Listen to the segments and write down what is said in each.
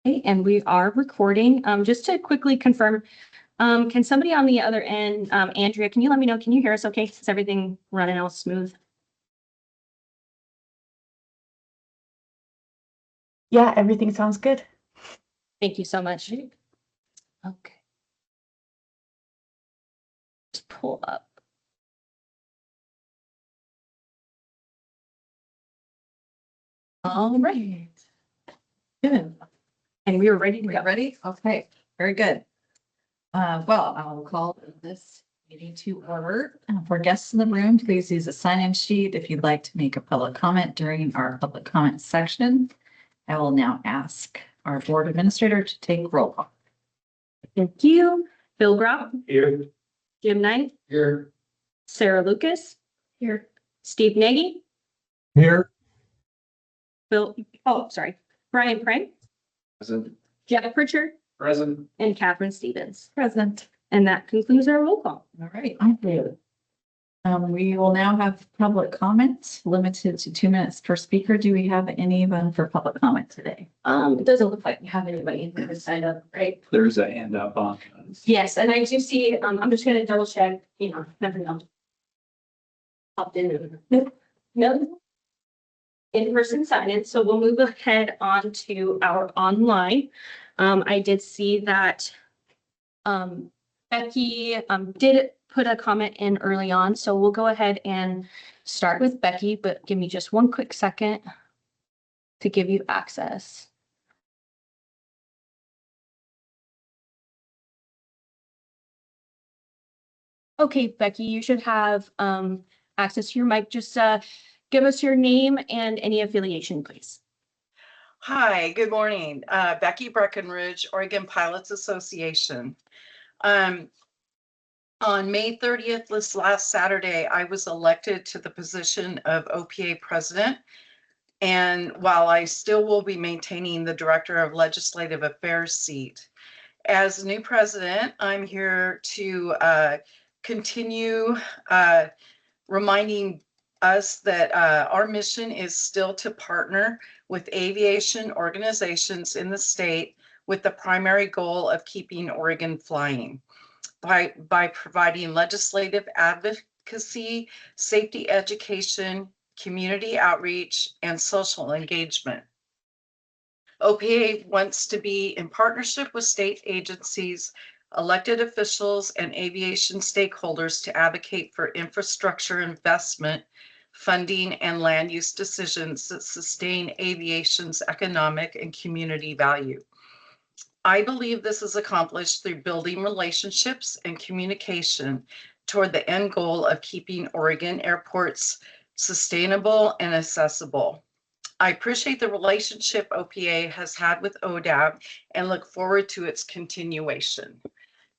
Okay, and we are recording. Just to quickly confirm, can somebody on the other end, Andrea, can you let me know, can you hear us okay? Is everything running all smooth? Yeah, everything sounds good. Thank you so much. Okay. Just pull up. All right. Good. And we are ready to go. Ready? Okay, very good. Well, I will call this meeting to order. For guests in the room, please use a sign-in sheet if you'd like to make a public comment during our public comment section. I will now ask our board administrator to take roll call. Thank you. Bill Gropp. Here. Jim Knight. Here. Sarah Lucas. Here. Steve Nagy. Here. Brian Prank. Present. Jeff Pritchard. Present. And Catherine Stevens. Present. And that concludes our roll call. All right, thank you. We will now have public comments limited to 2 minutes per speaker. Do we have anyone for public comment today? It doesn't look like we have anybody in here signed up, right? There's a hand up on. Yes, and I do see, I'm just gonna double check, never know. Popped in. No. In-person sign-in, so we'll move ahead on to our online. I did see that Becky did put a comment in early on, so we'll go ahead and start with Becky, but give me just one quick second to give you access. Okay, Becky, you should have access to your mic. Just give us your name and any affiliation, please. Hi, good morning. Becky Breckenridge, Oregon Pilots Association. On May 30th, this last Saturday, I was elected to the position of OPA president. And while I still will be maintaining the Director of Legislative Affairs seat, as new president, I'm here to continue reminding us that our mission is still to partner with aviation organizations in the state with the primary goal of keeping Oregon flying by providing legislative advocacy, safety education, community outreach, and social engagement. OPA wants to be in partnership with state agencies, elected officials, and aviation stakeholders to advocate for infrastructure investment, funding, and land use decisions that sustain aviation's economic and community value. I believe this is accomplished through building relationships and communication toward the end goal of keeping Oregon airports sustainable and accessible. I appreciate the relationship OPA has had with ODAB and look forward to its continuation.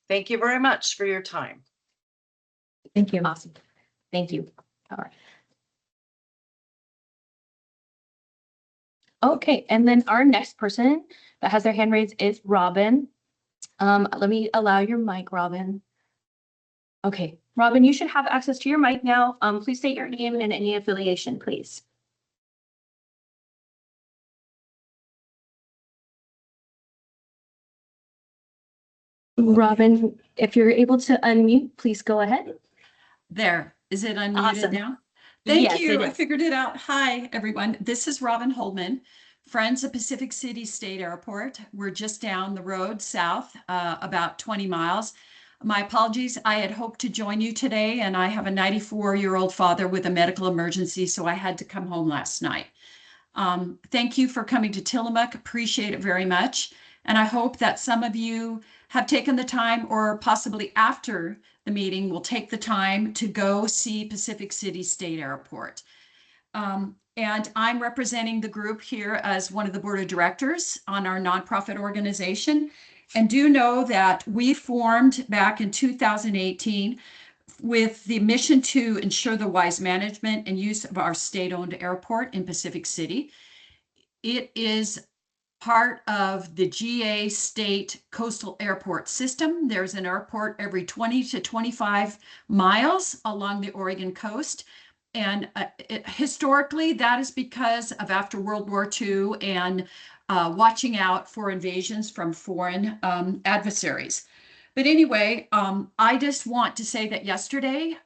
Thank you very much for your time. Thank you. Awesome. Thank you. All right. Okay, and then our next person that has their hand raised is Robin. Let me allow your mic, Robin. Okay, Robin, you should have access to your mic now. Please state your name and any affiliation, please. Robin, if you're able to unmute, please go ahead. There, is it unmuted Awesome. now? Thank Yes, you. it I is. figured it out. Hi, everyone. This is Robin Holdman, Friends of Pacific City State Airport. We're just down the road south, about 20 miles. My apologies. I had hoped to join you today, and I have a 94-year-old father with a medical emergency, so I had to come home last night. Thank you for coming to Tillamook. Appreciate it very much. And I hope that some of you have taken the time, or possibly after the meeting will take the time to go see Pacific City State Airport. And I'm representing the group here as one of the board of directors on our nonprofit organization. And do know that we formed back in 2018 with the mission to ensure the wise management and use of our state-owned airport in Pacific City. It is part of the GA state coastal airport system. There's an airport every 20 to 25 miles along the Oregon coast. And historically, that is because of after World War II and watching out for invasions from foreign adversaries. But anyway, I just want to say that yesterday,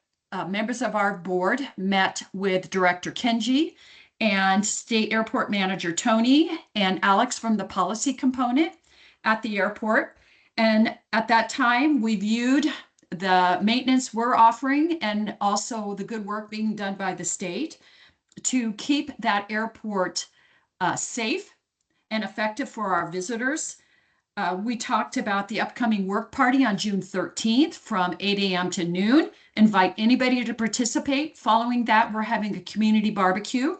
members of our board met with Director Kenji and State Airport Manager Tony and Alex from the policy component at the airport. And at that time, we viewed the maintenance we're offering and also the good work being done by the state to keep that airport safe and effective for our visitors. We talked about the upcoming work party on June 13th from 8 a.m. to noon. Invite anybody to participate. Following that, we're having a community barbecue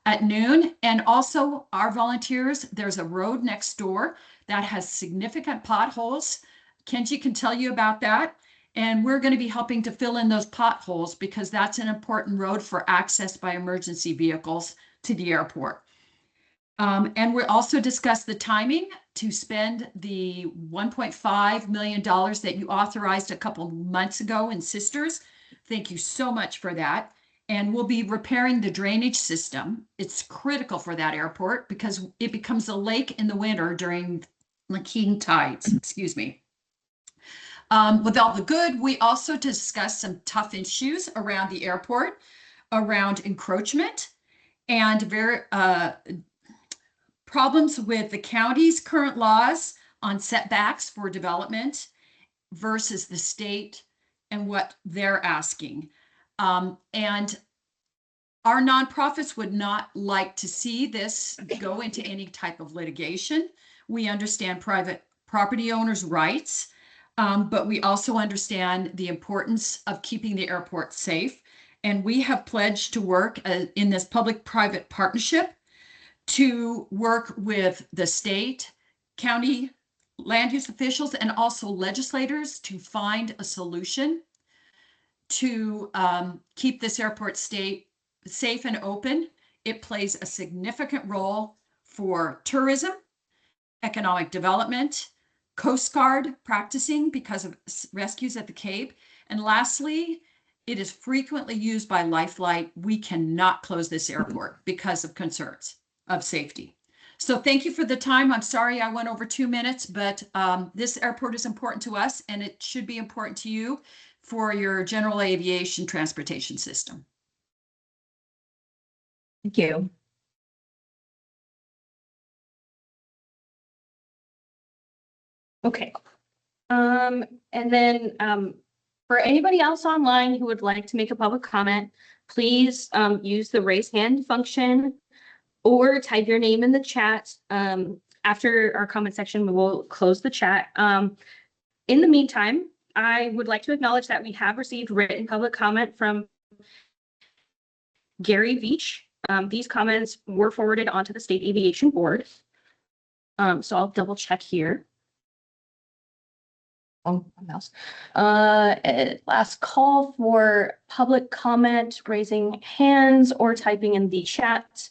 at noon. And also our volunteers, there's a road next door that has significant potholes. Kenji can tell you about that. And we're going to be helping to fill in those potholes because that's an important road for access by emergency vehicles to the airport. And we'll also discuss the timing to spend the $1.5 million that you authorized a couple months ago in Sisters. Thank you so much for that. And we'll be repairing the drainage system. It's critical for that airport because it becomes a lake in the winter during the king tides, excuse me. With all the good, we also discussed some tough issues around the airport, around encroachment and problems with the county's current laws on setbacks for development versus the state and what they're asking. And our nonprofits would not like to see this go into any type of litigation. We understand private property owners' rights, but we also understand the importance of keeping the airport safe. And we have pledged to work in this public-private partnership to work with the state, county, land use officials, and also legislators to find a solution to keep this airport safe and open. It plays a significant role for tourism, economic development, Coast Guard practicing because of rescues at the Cape. And lastly, it is frequently used by Lifelight. We cannot close this airport because of concerns of safety. So thank you for the time. I'm sorry I went over 2 minutes, but this airport is important to us and it should be important to you for your general aviation transportation system. Thank you. Okay. And then for anybody else online who would like to make a public comment, please use the raise hand function or type your name in the chat. After our comment section, we will close the chat. In the meantime, I would like to acknowledge that we have received written public comment from Gary Veach. These comments were forwarded onto the State Aviation Board. So I'll double check here. Oh, mouse. Last call for public comment, raising hands or typing in the chat.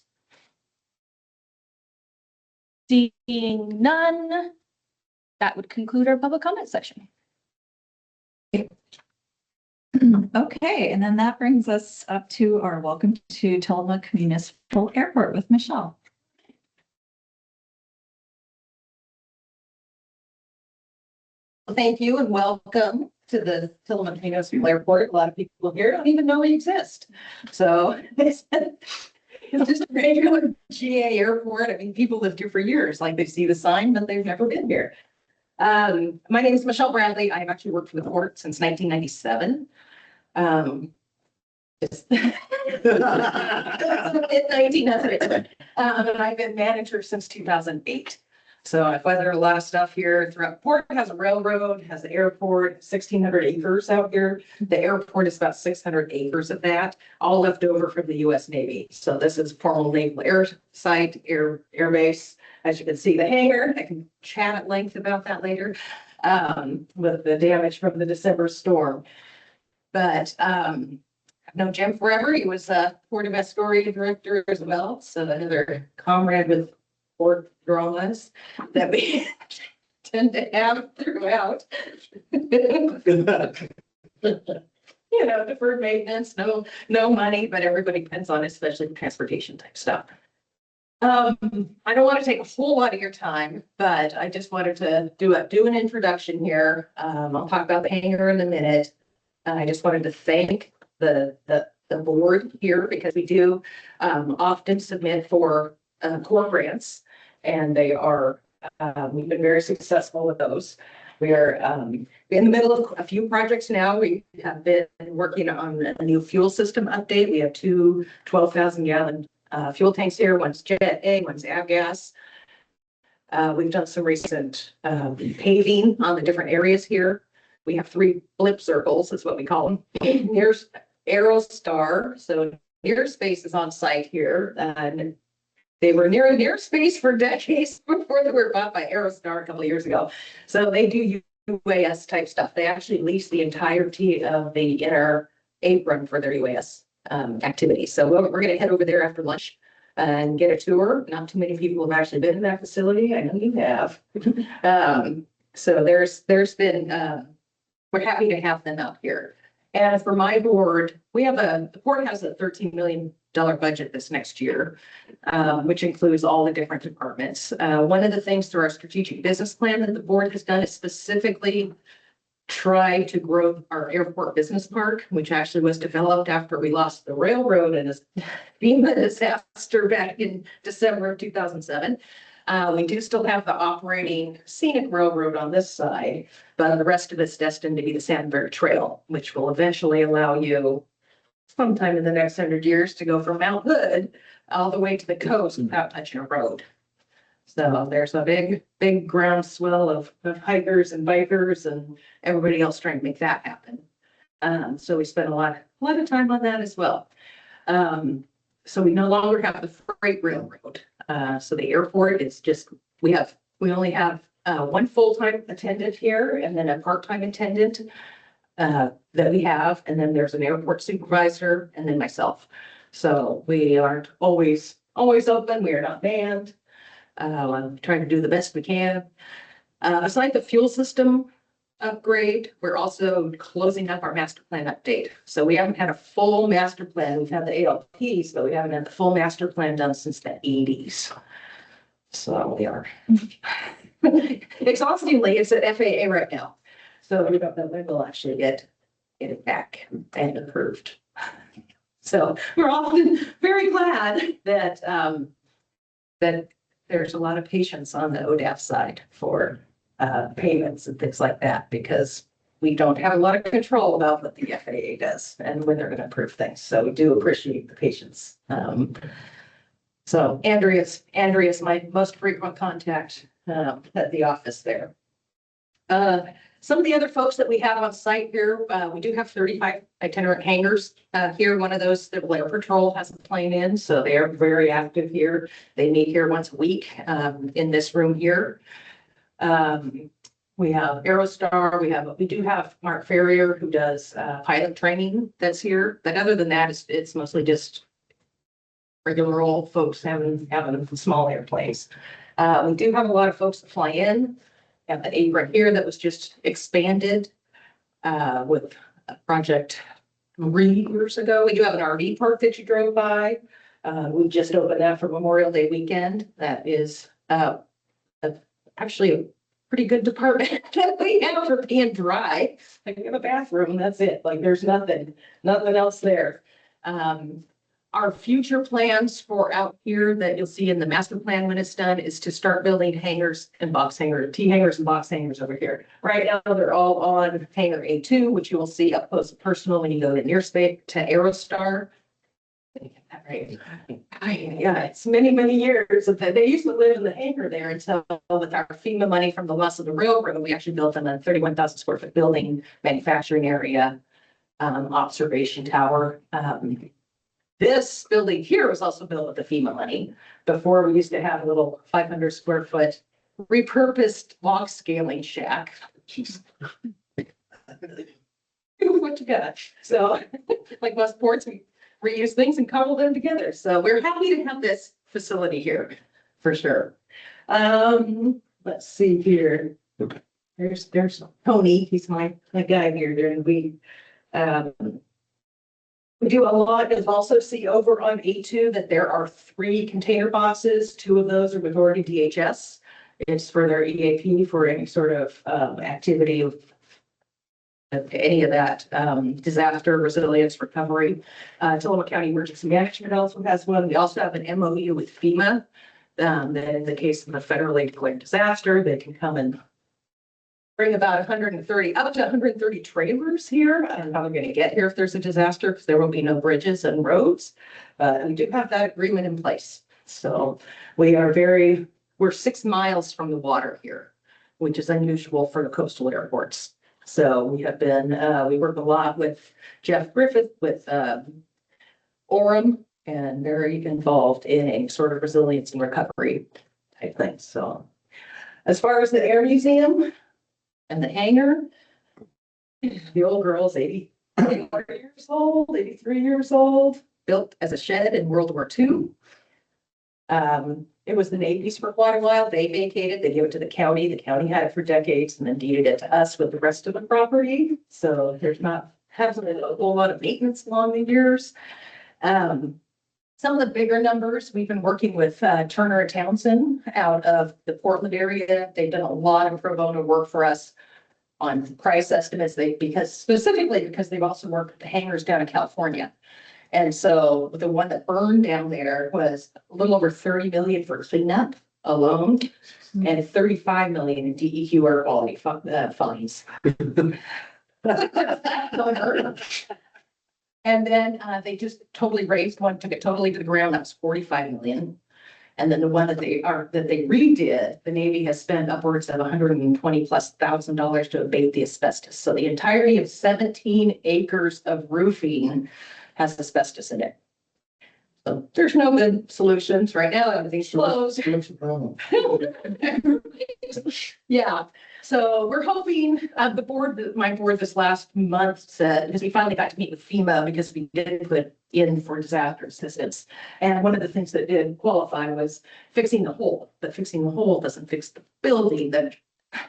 Seeing none, that would conclude our public comment section. Okay, and then that brings us up to our welcome to Tillamook Municipal Airport with Michelle. Thank you and welcome to the Tillamook Municipal Airport. A lot of people here don't even know we exist. So it's just a regular GA airport. I mean, people lived here for years, like they see the sign, but they've never been here. My name is Michelle Bradley. I've actually worked for the port since 1997. Just in 1997. And I've been manager since 2008. So I've weathered a lot of stuff here throughout. Port has a railroad, has the airport, 1,600 acres out here. The airport is about 600 acres of that, all left over from the U.S. Navy. So this is formal naval air site, air base. As you can see, the hangar. I can chat at length about that later with the damage from the December storm. But I've known Jim forever. He was a Port of Astoria director as well. So another comrade with port dramas that we tend to have throughout. Yeah, deferred maintenance, no money, but everybody depends on it, especially transportation type stuff. I don't want to take a whole lot of your time, but I just wanted to do an introduction here. I'll talk about the hangar in a minute. I just wanted to thank the board here because we do often submit for core grants, and they are we've been very successful with those. We are in the middle of a few projects now. We have been working on a new fuel system update. We have two 12,000-gallon fuel tanks here. One's Jet A, one's Avgas. We've done some recent paving on the different areas here. We have 3 blip circles, is what we call them. Here's Aerostar. So Near Space is on site here. And they were near space for decades before they were bought by Aerostar a couple of years ago. So they do UAS type stuff. They actually lease the entirety of the inner apron for their UAS activities. So we're going to head over there after lunch and get a tour. Not too many people have actually been in that facility. I know you have. So there's been, we're happy to have them out here. And for my board, the board has a $13 million budget this next year, which includes all the different departments. One of the things through our strategic business plan that the board has done is specifically try to grow our airport business park, which actually was developed after we lost the railroad in a FEMA disaster back in December of 2007. We do still have the operating scenic railroad on this side, but the rest of it's destined to be the Sandberg Trail, which will eventually allow you sometime in the next 100 years to go from Mount Hood all the way to the coast without touching a road. So there's a big groundswell of hikers and bikers and everybody else trying to make that happen. So we spent a lot of time on that as well. So we no longer have the freight railroad. So the airport is just, we only have one full-time attendant here and then a part-time attendant that we have. And then there's an airport supervisor and then myself. So we aren't always open. We are not banned. I'm trying to do the best we can. Aside the fuel system upgrade, we're also closing up our master plan update. So we haven't had a full master plan. We've had the ALPs, but we haven't had the full master plan done since the 80s. So we are exhaustingly, it's at FAA right now. So we don't know when we'll actually get it back and approved. So we're often very glad that that there's a lot of patience on the ODAF side for payments and things like that, because we don't have a lot of control about what the FAA does and when they're going to approve things. So we do appreciate the patience. So Andrea's my most frequent contact at the office there. Some of the other folks that we have on site here, we do have 35 itinerant hangars here. One of those, the Air Patrol has a plane in, so they are very active here. They meet here once a week in this room here. We have Aerostar. We do have Mark Ferrier, who does pilot training that's here. But other than that, it's mostly just regular old folks having small airplanes. We do have a lot of folks that fly in. We have an apron here that was just expanded with a project 3 years ago. We do have an RV park that you drove by. We just opened that for Memorial Day weekend. That is actually a pretty good department that we have for being dry. Like we have a bathroom, that's it. Like there's nothing else there. Our future plans for out here that you'll see in the master plan when it's done is to start building hangars and box hangars, T hangars and box hangars over here. Right now, they're all on hangar A2, which you will see up close and personal when you go to Near Space to Aerostar. Right. Yeah, it's many years that they used to live in the hangar there until with our FEMA money from the loss of the railroad, we actually built them a 31,000 square foot building, manufacturing area, observation tower. This building here was also built with the FEMA money. Before we used to have a little 500 square foot repurposed log scaling shack. Jeez. What you got? So like most ports, we reuse things and cobble them together. So we're happy to have this facility here for sure. Let's see here. There's Tony. He's my guy here during the week. We do a lot of also see over on A2 that there are 3 container boxes. 2 of those are with Oregon DHS. It's for their EAP for any sort of activity of any of that disaster resilience recovery. Tillamook County Emergency Management also has one. We also have an MOU with FEMA that in the case of a federally declared disaster, they can come and bring about 130, up to 130 trailers here. I don't know how they're going to get here if there's a disaster because there will be no bridges and roads. We do have that agreement in place. So we're 6 miles from the water here, which is unusual for the coastal airports. So we have been, we work a lot with Jeff Griffith with Orem and very involved in a sort of resilience and recovery type thing. So as far as the Air Museum and the hangar, the old girl's 84 years old, 83 years old, built as a shed in World War II. It was the Navy's for quite a while. They vacated, they gave it to the county. The county had it for decades and then deeded it to us with the rest of the property. So there's not hasn't been a whole lot of maintenance along the years. Some of the bigger numbers, we've been working with Turner and Townsend out of the Portland area. They've done a lot of pro bono work for us on price estimates. Because they've also worked with the hangars down in California. And so the one that burned down there was a little over 30 million for cleanup alone and 35 million in DEQ air quality fines. And then they just totally raised one, took it totally to the ground. That was 45 million. And then the one that they redid, the Navy has spent upwards of $120,000+ to abate the asbestos. So the entirety of 17 acres of roofing has asbestos in it. So there's no good solutions right now. Everything's closed. Yeah. So we're hoping my board this last month said, because we finally got to meet with FEMA because we did put in for disaster assistance. And one of the things that did qualify was fixing the hole, but fixing the hole doesn't fix the building. That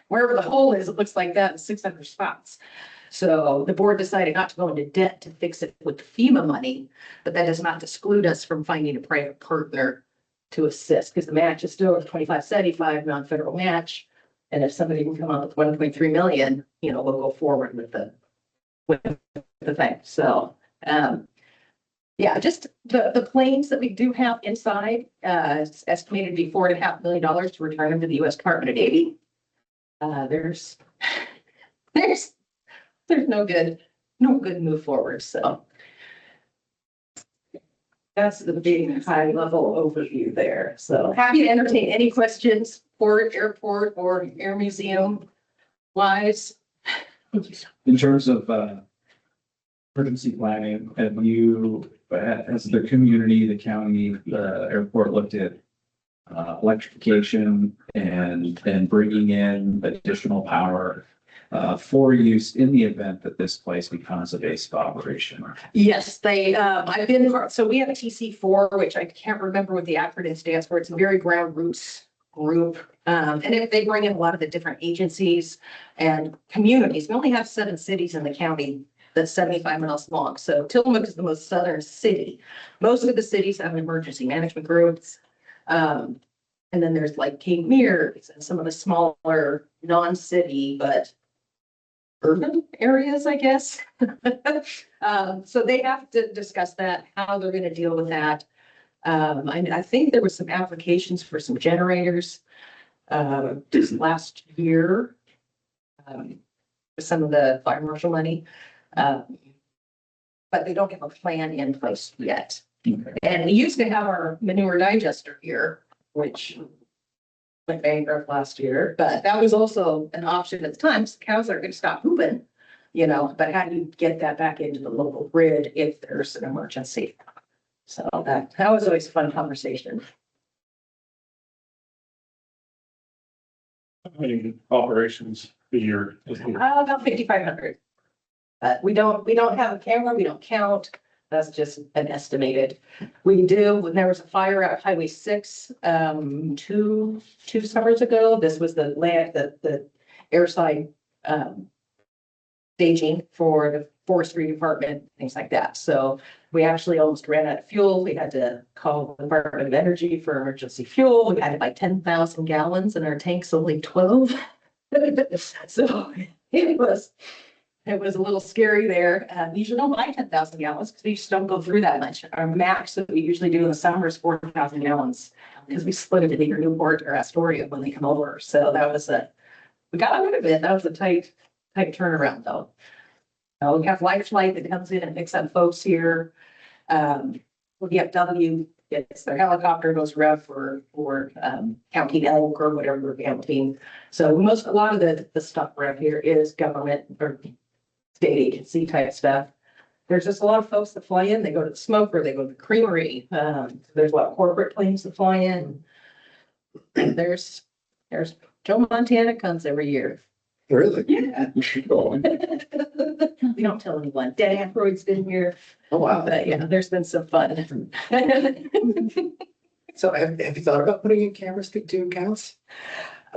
wherever the hole is, it looks like that in 600 spots. So the board decided not to go into debt to fix it with FEMA money, but that does not exclude us from finding a private partner to assist because the match is still a 25-75 non-federal match. And if somebody can come up with 1.3 million, we'll go forward with the thing. So, yeah, just the planes that we do have inside, it's estimated to be $4.5 million to return them to the U.S. Department of Navy. There's no good move forward. So that's the big high level overview there. So happy to entertain any questions for airport or air museum wise. In terms of emergency planning, has the community, the county, the airport looked at electrification and bringing in additional power for use in the event that this place becomes a base of operation? Yes, I've been, so we have a TC4, which I can't remember what the acronym stands for. It's a very ground roots group. And if they bring in a lot of the different agencies and communities, we only have 7 cities in the county that's 75 miles long. So Tillamook is the most southern city. Most of the cities have emergency management groups. And then there's like Cape Mears and some of the smaller non-city, but urban areas, I guess. So they have to discuss that, how they're going to deal with that. I think there was some applications for some generators just last year with some of the fire marshal money, but they don't have a plan in place yet. Okay. And we used to have our manure digester here, which went bankrupt last year, but that was also an option at the time. So cows are going to stop pooping, but how do you get that back into the local grid if there's an emergency? So that was always a fun conversation. How many operations a year? About 5,500. We don't have a camera. We don't count. That's just an estimated. We do, when there was a fire at Highway 6, two summers ago, this was the airside staging for forestry department, things like that. So we actually almost ran out of fuel. We had to call the Department of Energy for emergency fuel. We had to buy 10,000 gallons and our tank's only 12. So it was a little scary there. We usually don't buy 10,000 gallons because we just don't go through that much. Our max that we usually do in the summer is 4,000 gallons because we split it to either Newport or Astoria when they come over. So that was we got rid of it. That was a tight turnaround though. We have Life Flight that comes in and picks up folks here. DFW gets their helicopter, goes around for counting elk or whatever we're counting. So a lot of the stuff around here is government or state agency type stuff. There's just a lot of folks that fly in. They go to the smoker, they go to the creamery. There's a lot of corporate planes that fly in. There's Joe Montana comes every year. Really? Yeah. You should go on. We don't tell anyone. Dan Aykroyd's been here. Oh, wow. But yeah, there's been some fun. So have you thought about putting in cameras to do counts?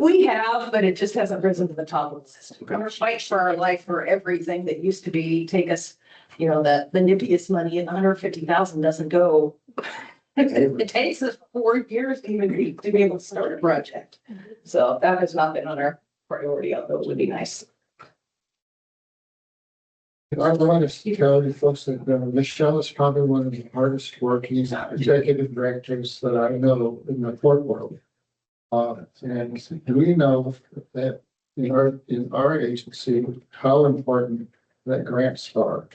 We have, but it just hasn't risen to the top of the system. We're fighting for our life for everything that used to take us, the nippiest money, and 150,000 doesn't go. It takes us 4 years to be able to start a project. So that has not been on our priority, although it would be nice. I want to tell you folks that Michelle is probably one of the hardest working executive directors that I know in the port world. And we know that in our agency, how important that grants are.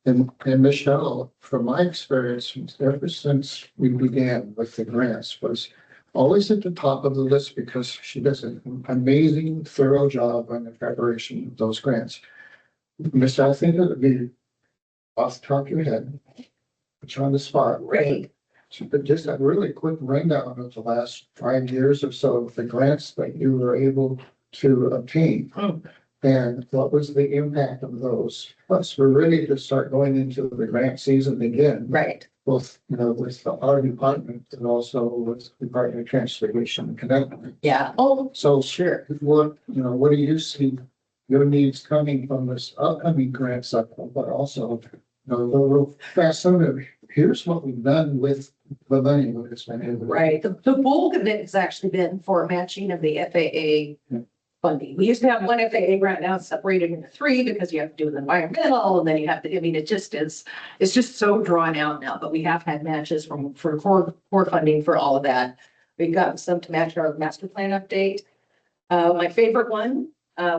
And Michelle, from my experience, ever since we began with the grants, was always at the top of the list because she does an amazing, thorough job on the preparation of those grants. Michelle, I think it would be off the top of your head, put you on the spot. Right. But just a really quick rundown of the last 5 years or so of the grants that you were able to obtain. And what was the impact of those? Plus, we're ready to start going into the grant season again. Right. Both, with our department and also with the Department of Transportation and Connecticut. Yeah. Oh, So sure. what do you see your needs coming from this upcoming grant cycle, but also, real fast on here's what we've done with the money that it's been able to. Right. The bulk of it has actually been for matching of the FAA funding. We used to have one FAA grant, now it's separated into 3 because you have to do the environmental and then you have to, it's just so drawn out now, but we have had matches for core funding for all of that. We've gotten some to match our master plan update. My favorite one,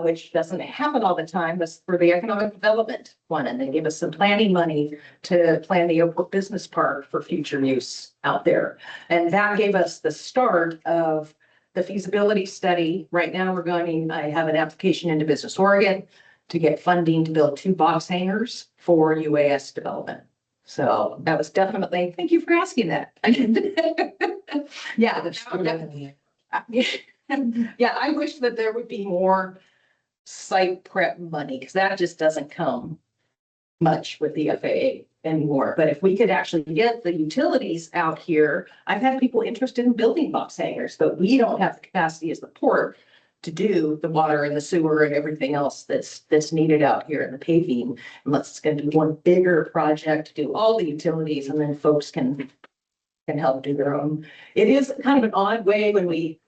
which doesn't happen all the time, was for the economic development one. And they gave us some planning money to plan the airport business park for future use out there. And that gave us the start of the feasibility study. Right now I have an application into Business Oregon to get funding to build 2 box hangars for UAS development. So that was definitely, thank you for asking that. Yeah. Yeah, I wish that there would be more site prep money because that just doesn't come much with the FAA anymore. But if we could actually get the utilities out here, I've had people interested in building box hangars, but we don't have the capacity as the port to do the water and the sewer and everything else that's needed out here in the paving. Unless it's going to be one bigger project to do all the utilities, and then folks can help do their own. It is kind of an odd way when we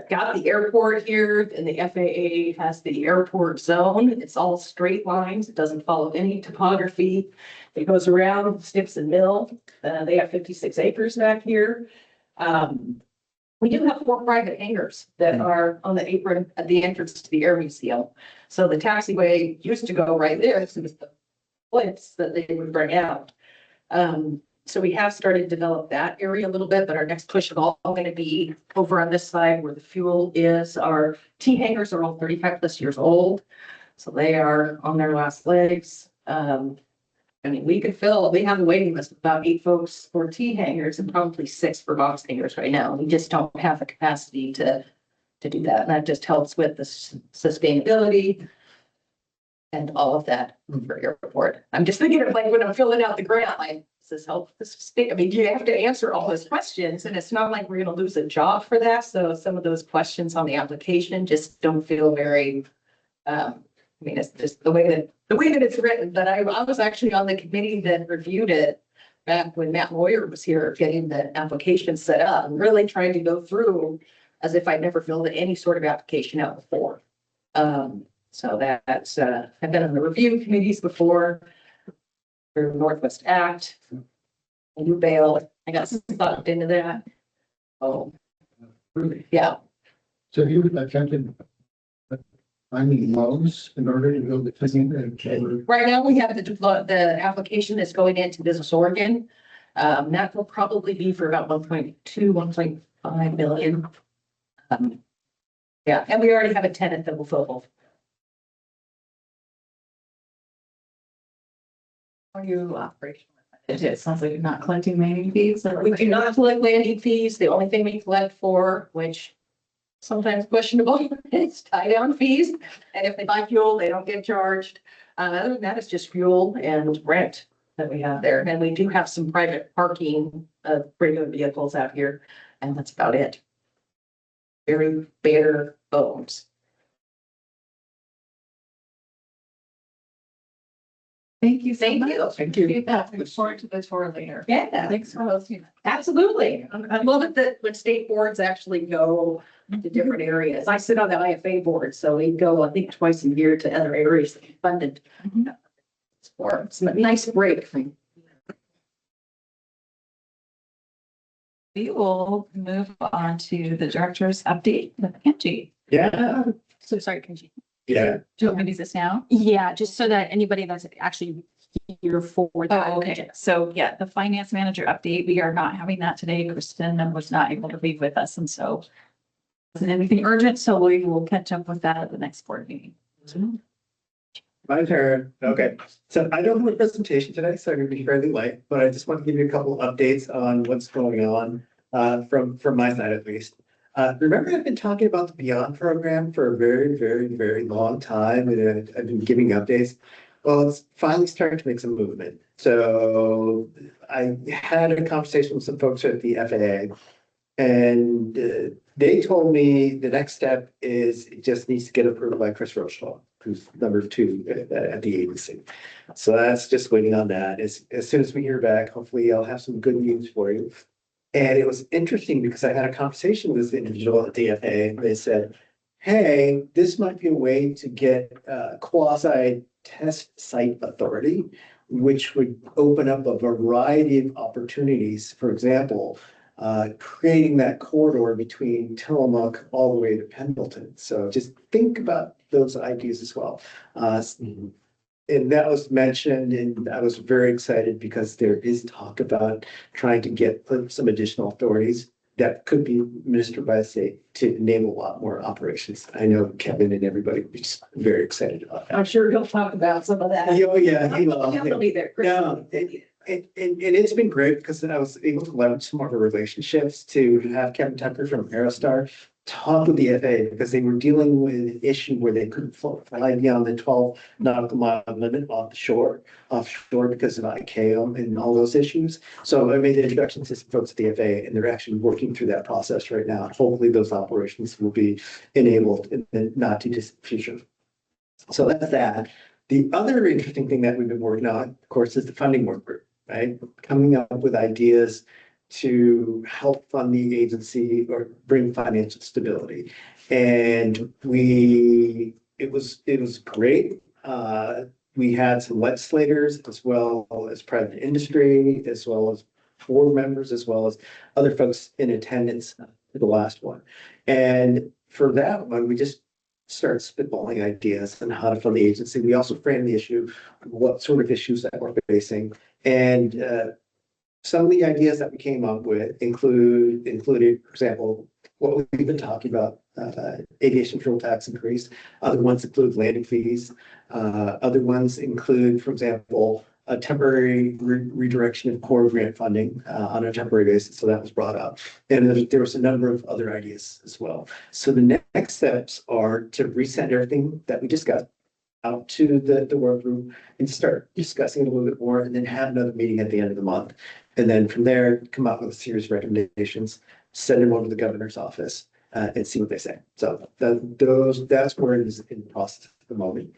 got the airport here and the FAA has the airport zone. It's all straight lines. It doesn't follow any topography. It goes around Stips and Mill. They have 56 acres back here. We do have 4 private hangars that are on the apron at the entrance to the Air Museum. So the taxiway used to go right there. This is the place that they would bring out. So we have started to develop that area a little bit, but our next push is all going to be over on this side where the fuel is. Our T hangars are all 35 plus years old. So they are on their last legs. We have a waiting list of about 8 folks for T hangars and probably 6 for box hangars right now. We just don't have the capacity to do that. And that just helps with the sustainability and all of that for airport. I'm just thinking of when I'm filling out the grant, does this help the state? You have to answer all those questions, and it's not like we're going to lose a job for that. So some of those questions on the application just don't feel very, it's just the way that the way that it's written, but I was actually on the committee that reviewed it back when Matt Moyer was here, getting the application set up and really trying to go through as if I'd never filled any sort of application out before. So that's, I've been on the review committees before for Northwest Act, New Bail. I got sucked into that. Oh, yeah. So you attempted finding loans in order to build the thing and. Right now, we have the application that's going into Business Oregon. That will probably be for about 1.2, 1.5 million. Yeah, and we already have a tenant that will fill. Are you operational? It sounds like you're not collecting landing fees. We do not collect landing fees. The only thing we collect for, which sometimes questionable, is tie down fees. And if they buy fuel, they don't get charged. Other than that, it's just fuel and rent that we have there. And we do have some private parking of regular vehicles out here, and that's about it. Very bare bones. Thank you so Thank much. you. Thank you. Feedback. Look forward to the tour later. Yeah, Thanks for hosting. absolutely. I love it that when state boards actually go to different areas. I sit on the IFA board, so we go, I think, twice a year to other areas that get funded. It's a nice break. We will move on to the director's update with Angie. Yeah, So sorry, can you? yeah. Do you want me to do this now? Yeah, just so that anybody that's actually here for that. Oh, okay. So yeah, the finance manager update, we are not having that today. Kristen was not able to be with us, and so isn't anything urgent, so we will catch up with that at the next board meeting. My turn. Okay, so I don't have a presentation today, so I'm gonna be fairly light, but I just want to give you a couple updates on what's going on, from my side at least. Remember, I've been talking about the Beyond program for a very, very, very long time, and I've been giving updates. Well, it's finally starting to make some movement. So I had a conversation with some folks at the FAA, and they told me the next step is it just needs to get approved by Chris Rochelle, who's number 2 at the agency. So that's just waiting on that. As soon as we hear back, hopefully I'll have some good news for you. And it was interesting because I had a conversation with this individual at the FAA, and they said, hey, this might be a way to get quasi test site authority, which would open up a variety of opportunities. For example, creating that corridor between Tillamook all the way to Pendleton. So just think about those ideas as well. And that was mentioned, and I was very excited because there is talk about trying to get some additional authorities that could be ministered by the state to enable a lot more operations. I know Kevin and everybody is very excited about that. I'm sure he'll talk about some of that. Oh, yeah, he will. He'll be there. No, and it's been great because I was able to leverage some of our relationships to have Kevin Tucker from Aerostar talk with the FAA because they were dealing with an issue where they couldn't fly beyond the 12 nautical mile limit offshore because of ICAO and all those issues. So I made the introduction to some folks at the FAA, and they're actually working through that process right now. Hopefully those operations will be enabled in the not too distant future. So that's that. The other interesting thing that we've been working on, of course, is the funding work group, right? Coming up with ideas to help fund the agency or bring financial stability. And it was great. We had some legislators as well as private industry, as well as board members, as well as other folks in attendance to the last one. And for that one, we just started spitballing ideas on how to fund the agency. We also framed the issue, what sort of issues that we're facing. And some of the ideas that we came up with included, for example, what we've been talking about, aviation fuel tax increase. Other ones include landing fees. Other ones include, for example, a temporary redirection of core grant funding on a temporary basis. So that was brought up. And there was a number of other ideas as well. So the next steps are to resend everything that we discussed out to the work group and start discussing it a little bit more, and then have another meeting at the end of the month. And then from there, come up with a series of recommendations, send them over to the governor's office and see what they say. So that's where it is in the process at the moment.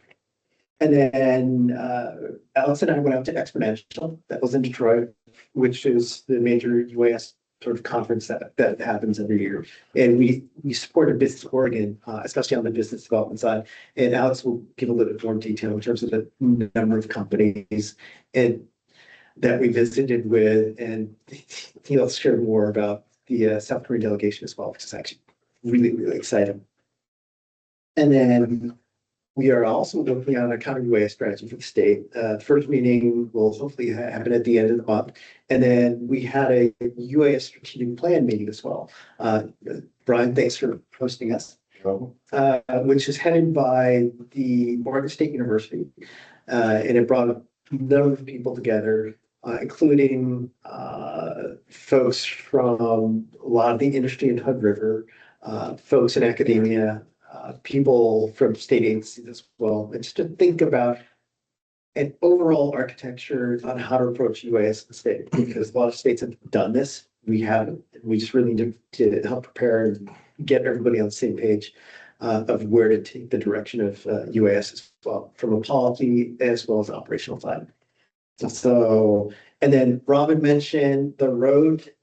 And then Alex and I went out to Exponential, that was in Detroit, which is the major UAS sort of conference that happens every year. And we supported Business Oregon, especially on the business development side. And Alex will give a little bit more detail in terms of the number of companies and that we visited with, and he'll share more about the South Korean delegation as well, which is actually really, really exciting. And then we are also working on a counter UAS strategy for the state. The first meeting will hopefully happen at the end of the month. And then we had a UAS strategic plan meeting as well. Brian, thanks for hosting us. Which is headed by the Morgan State University. And it brought a number of people together, including folks from a lot of the industry in Hood River, folks in academia, people from state agencies as well, and just to think about an overall architecture on how to approach UAS in the state, because a lot of states have done this. We haven't. We just really need to help prepare and get everybody on the same page of where to take the direction of UAS as well, from a policy as well as operational side. So, and then Robin mentioned the road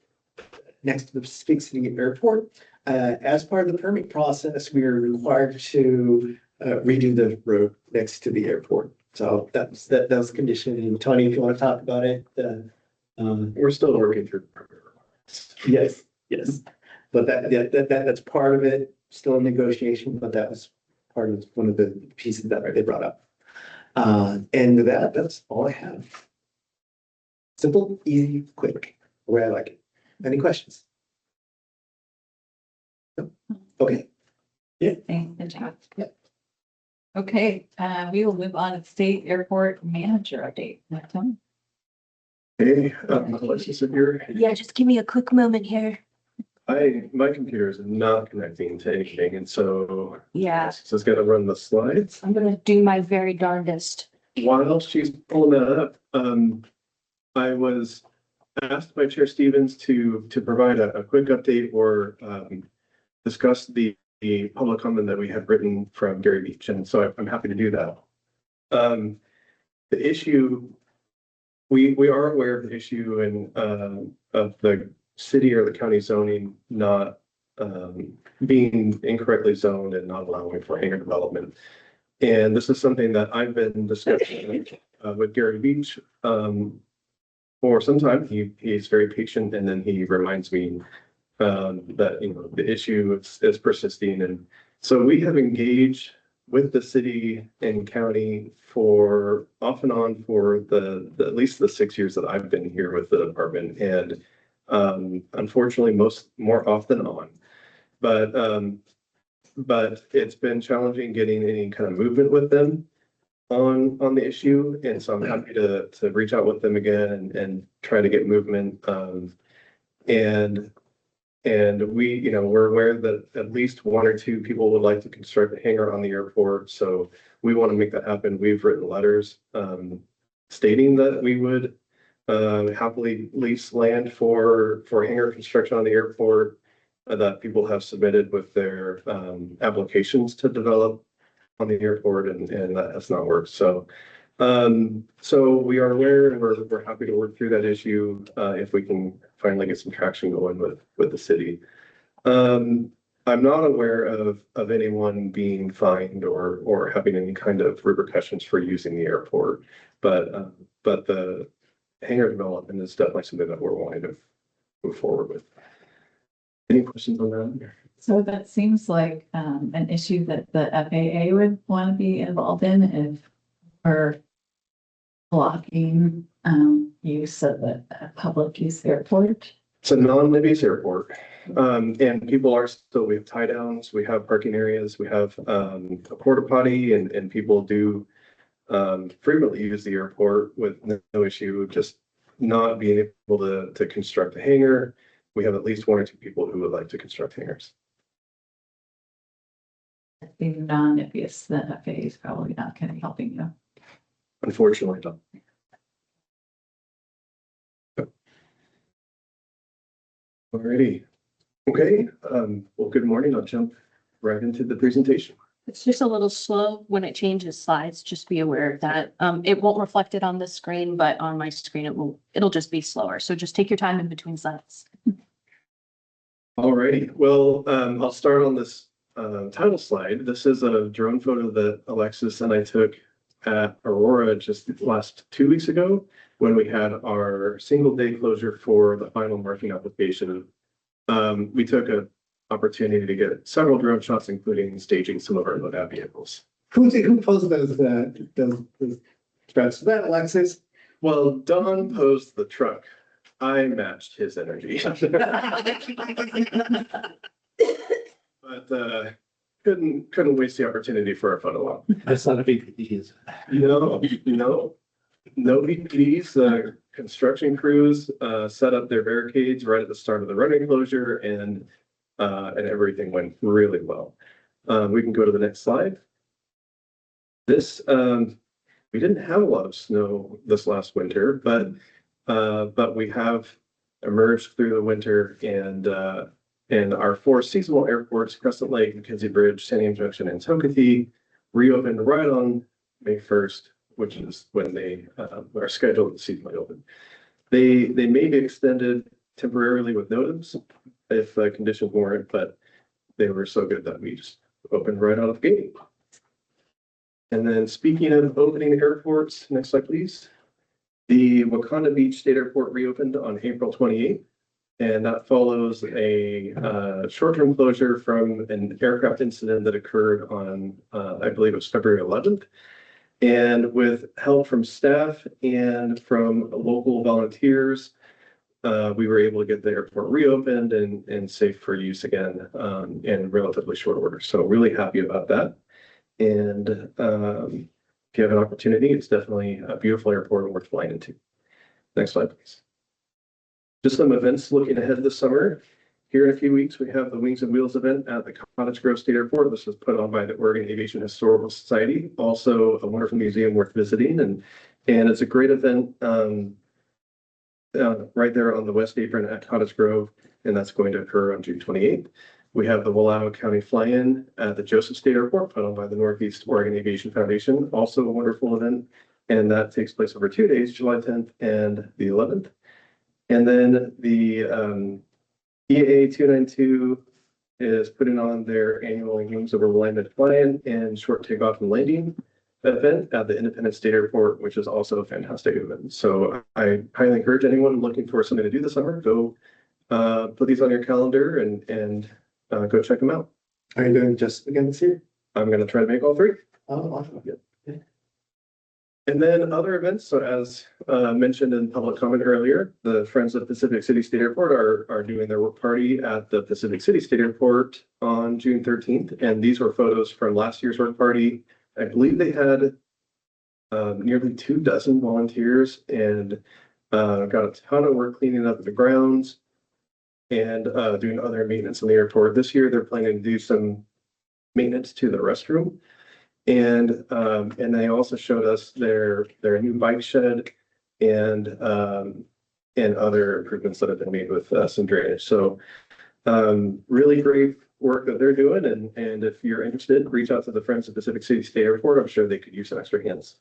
next to the Pacific City Airport. As part of the permit process, we are required to redo the road next to the airport. So that was a condition. And Tony, if you want to talk about it. We're still working through. Yes, yes. But that's part of it, still in negotiation, but that was part of one of the pieces that they brought up. And with that, that's all I have. Simple, easy, quick, the way I like it. Any questions? No? Okay. Good job. Yep. Okay, we will move on to the state airport manager update. Tim? Hey, Alexis, if you're, Yeah, just give me a quick moment here. my computer is not connecting to anything, and so. Yeah. So it's gonna run the slides. I'm gonna do my very darndest. While she's pulling that up, I was asked by Chair Stevens to provide a quick update or discuss the public comment that we had written from Gary Beach, and so I'm happy to do that. The issue, we are aware of the issue and of the city or the county zoning not being incorrectly zoned and not allowing for hangar development. And this is something that I've been discussing with Gary Beach for some time. He's very patient, and then he reminds me that the issue is persisting, and so we have engaged with the city and county for off and on for the at least the 6 years that I've been here with the department, and unfortunately more often on, but it's been challenging getting any kind of movement with them on the issue, and so I'm happy to reach out with them again and try to get movement. And we, we're aware that at least 1 or 2 people would like to construct a hangar on the airport, so we want to make that happen. We've written letters stating that we would happily lease land for hangar construction on the airport that people have submitted with their applications to develop on the airport, and that has not worked. So we are aware, and we're happy to work through that issue if we can finally get some traction going with the city. I'm not aware of anyone being fined or having any kind of repercussions for using the airport, but the hangar development is definitely something that we're wanting to move forward with. Any questions on that? So that seems like an issue that the FAA would want to be involved in if we're blocking use of the public use airport. It's a non-Libby's airport, and people are still, we have tie downs, we have parking areas, we have a porta potty, and people do frequently use the airport with no issue, just not being able to construct a hangar. We have at least 1 or 2 people who would like to construct hangars. Being non-obvious, the FAA is probably not going to be helping you. Unfortunately, no. Alrighty. Okay. Well, good morning. I'll jump right into the presentation. It's just a little slow when it changes slides. Just be aware of that. It won't reflect it on the screen, but on my screen it'll just be slower. So just take your time in between slides. Alrighty, well, I'll start on this title slide. This is a drone photo that Alexis and I took at Aurora just last 2 weeks ago when we had our single day closure for the final marking application. We took an opportunity to get several drone shots, including staging some of our loadout vehicles. Who posed those threats? That Alexis? Well, Don posed the truck. I matched his energy. But couldn't waste the opportunity for a photo op. That's not a big deal. No, no BPDs. Construction crews set up their barricades right at the start of the running closure, and everything went really well. We can go to the next slide. This we didn't have a lot of snow this last winter, but we have emerged through the winter, and our four seasonal airports, Crescent Lake, McKenzie Bridge, Santiam Junction, and Toketee, reopened right on May 1st, which is when they are scheduled to seasonally open. They may be extended temporarily with notice if conditions warrant, but they were so good that we just opened right out of the gate. And then speaking of opening airports, next slide, please. The Wakanda Beach State Airport reopened on April 28th, and that follows a short-term closure from an aircraft incident that occurred on, I believe it was February 11th. And with help from staff and from local volunteers, we were able to get the airport reopened and safe for use again in relatively short order. So really happy about that. And if you have an opportunity, it's definitely a beautiful airport and worth flying into. Next slide, please. Just some events looking ahead this summer. Here in a few weeks, we have the Wings and Wheels event at the Cottage Grove State Airport. This was put on by the Oregon Aviation Historical Society. Also a wonderful museum worth visiting. And it's a great event right there on the West Apron at Cottage Grove. And that's going to occur on June 28th. We have the Wallowa County Fly-In at the Joseph State Airport, put on by the Northeast Oregon Aviation Foundation. Also a wonderful event. And that takes place over 2 days, July 10th and the 11th. And then the EAA 292 is putting on their annual Wings Over Willamette Fly-In and Short Takeoff and Landing event at the Independence State Airport, which is also a fantastic event. So I highly encourage anyone looking for something to do this summer, go put these on your calendar and go check them out. Are you doing just again this year? I'm going to try to make all three. Oh, awesome. And then other events, so as mentioned in public comment earlier, the Friends of Pacific City State Airport are doing their work party at the Pacific City State Airport on June 13th. And these were photos from last year's work party. I believe they had nearly 24 volunteers and got a ton of work cleaning up the grounds and doing other maintenance in the airport. This year, they're planning to do some maintenance to the restroom. And they also showed us their new bike shed and other improvements that have been made with some drainage. So really great work that they're doing. And if you're interested, reach out to the Friends of Pacific City State Airport. I'm sure they could use some extra hands.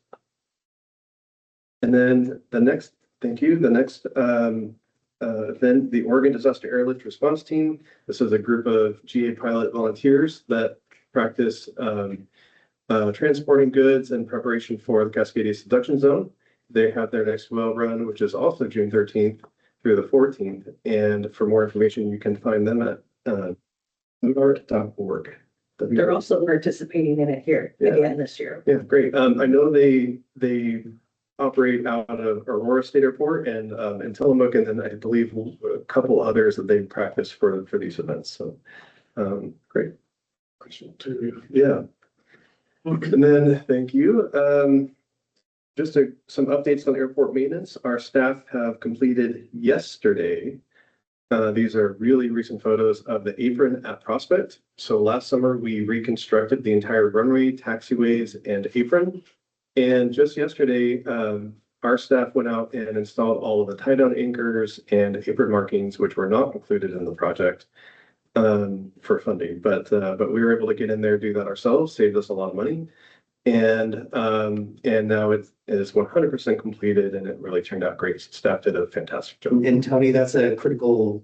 And then the next, thank you. The next event, the Oregon Disaster Airlift Response Team. This is a group of GA pilot volunteers that practice transporting goods in preparation for the Cascadia Subduction Zone. They have their next well run, which is also June 13th through the 14th. And for more information, you can find them at moonart.org. They're also participating in it here again this year. Yeah, great. I know they operate out of Aurora State Airport and in Tillamook, and then I believe a couple others that they practice for these events. So great. Question two. Yeah. And then, thank you. Just some updates on airport maintenance. Our staff have completed yesterday. These are really recent photos of the apron at Prospect. So last summer, we reconstructed the entire runway, taxiways, and apron. And just yesterday, our staff went out and installed all of the tie-down anchors and apron markings, which were not included in the project. for funding, but we were able to get in there, do that ourselves, saved us a lot of money. And now it is 100% completed and it really turned out great. Staff did a fantastic job. And Tony, that's a critical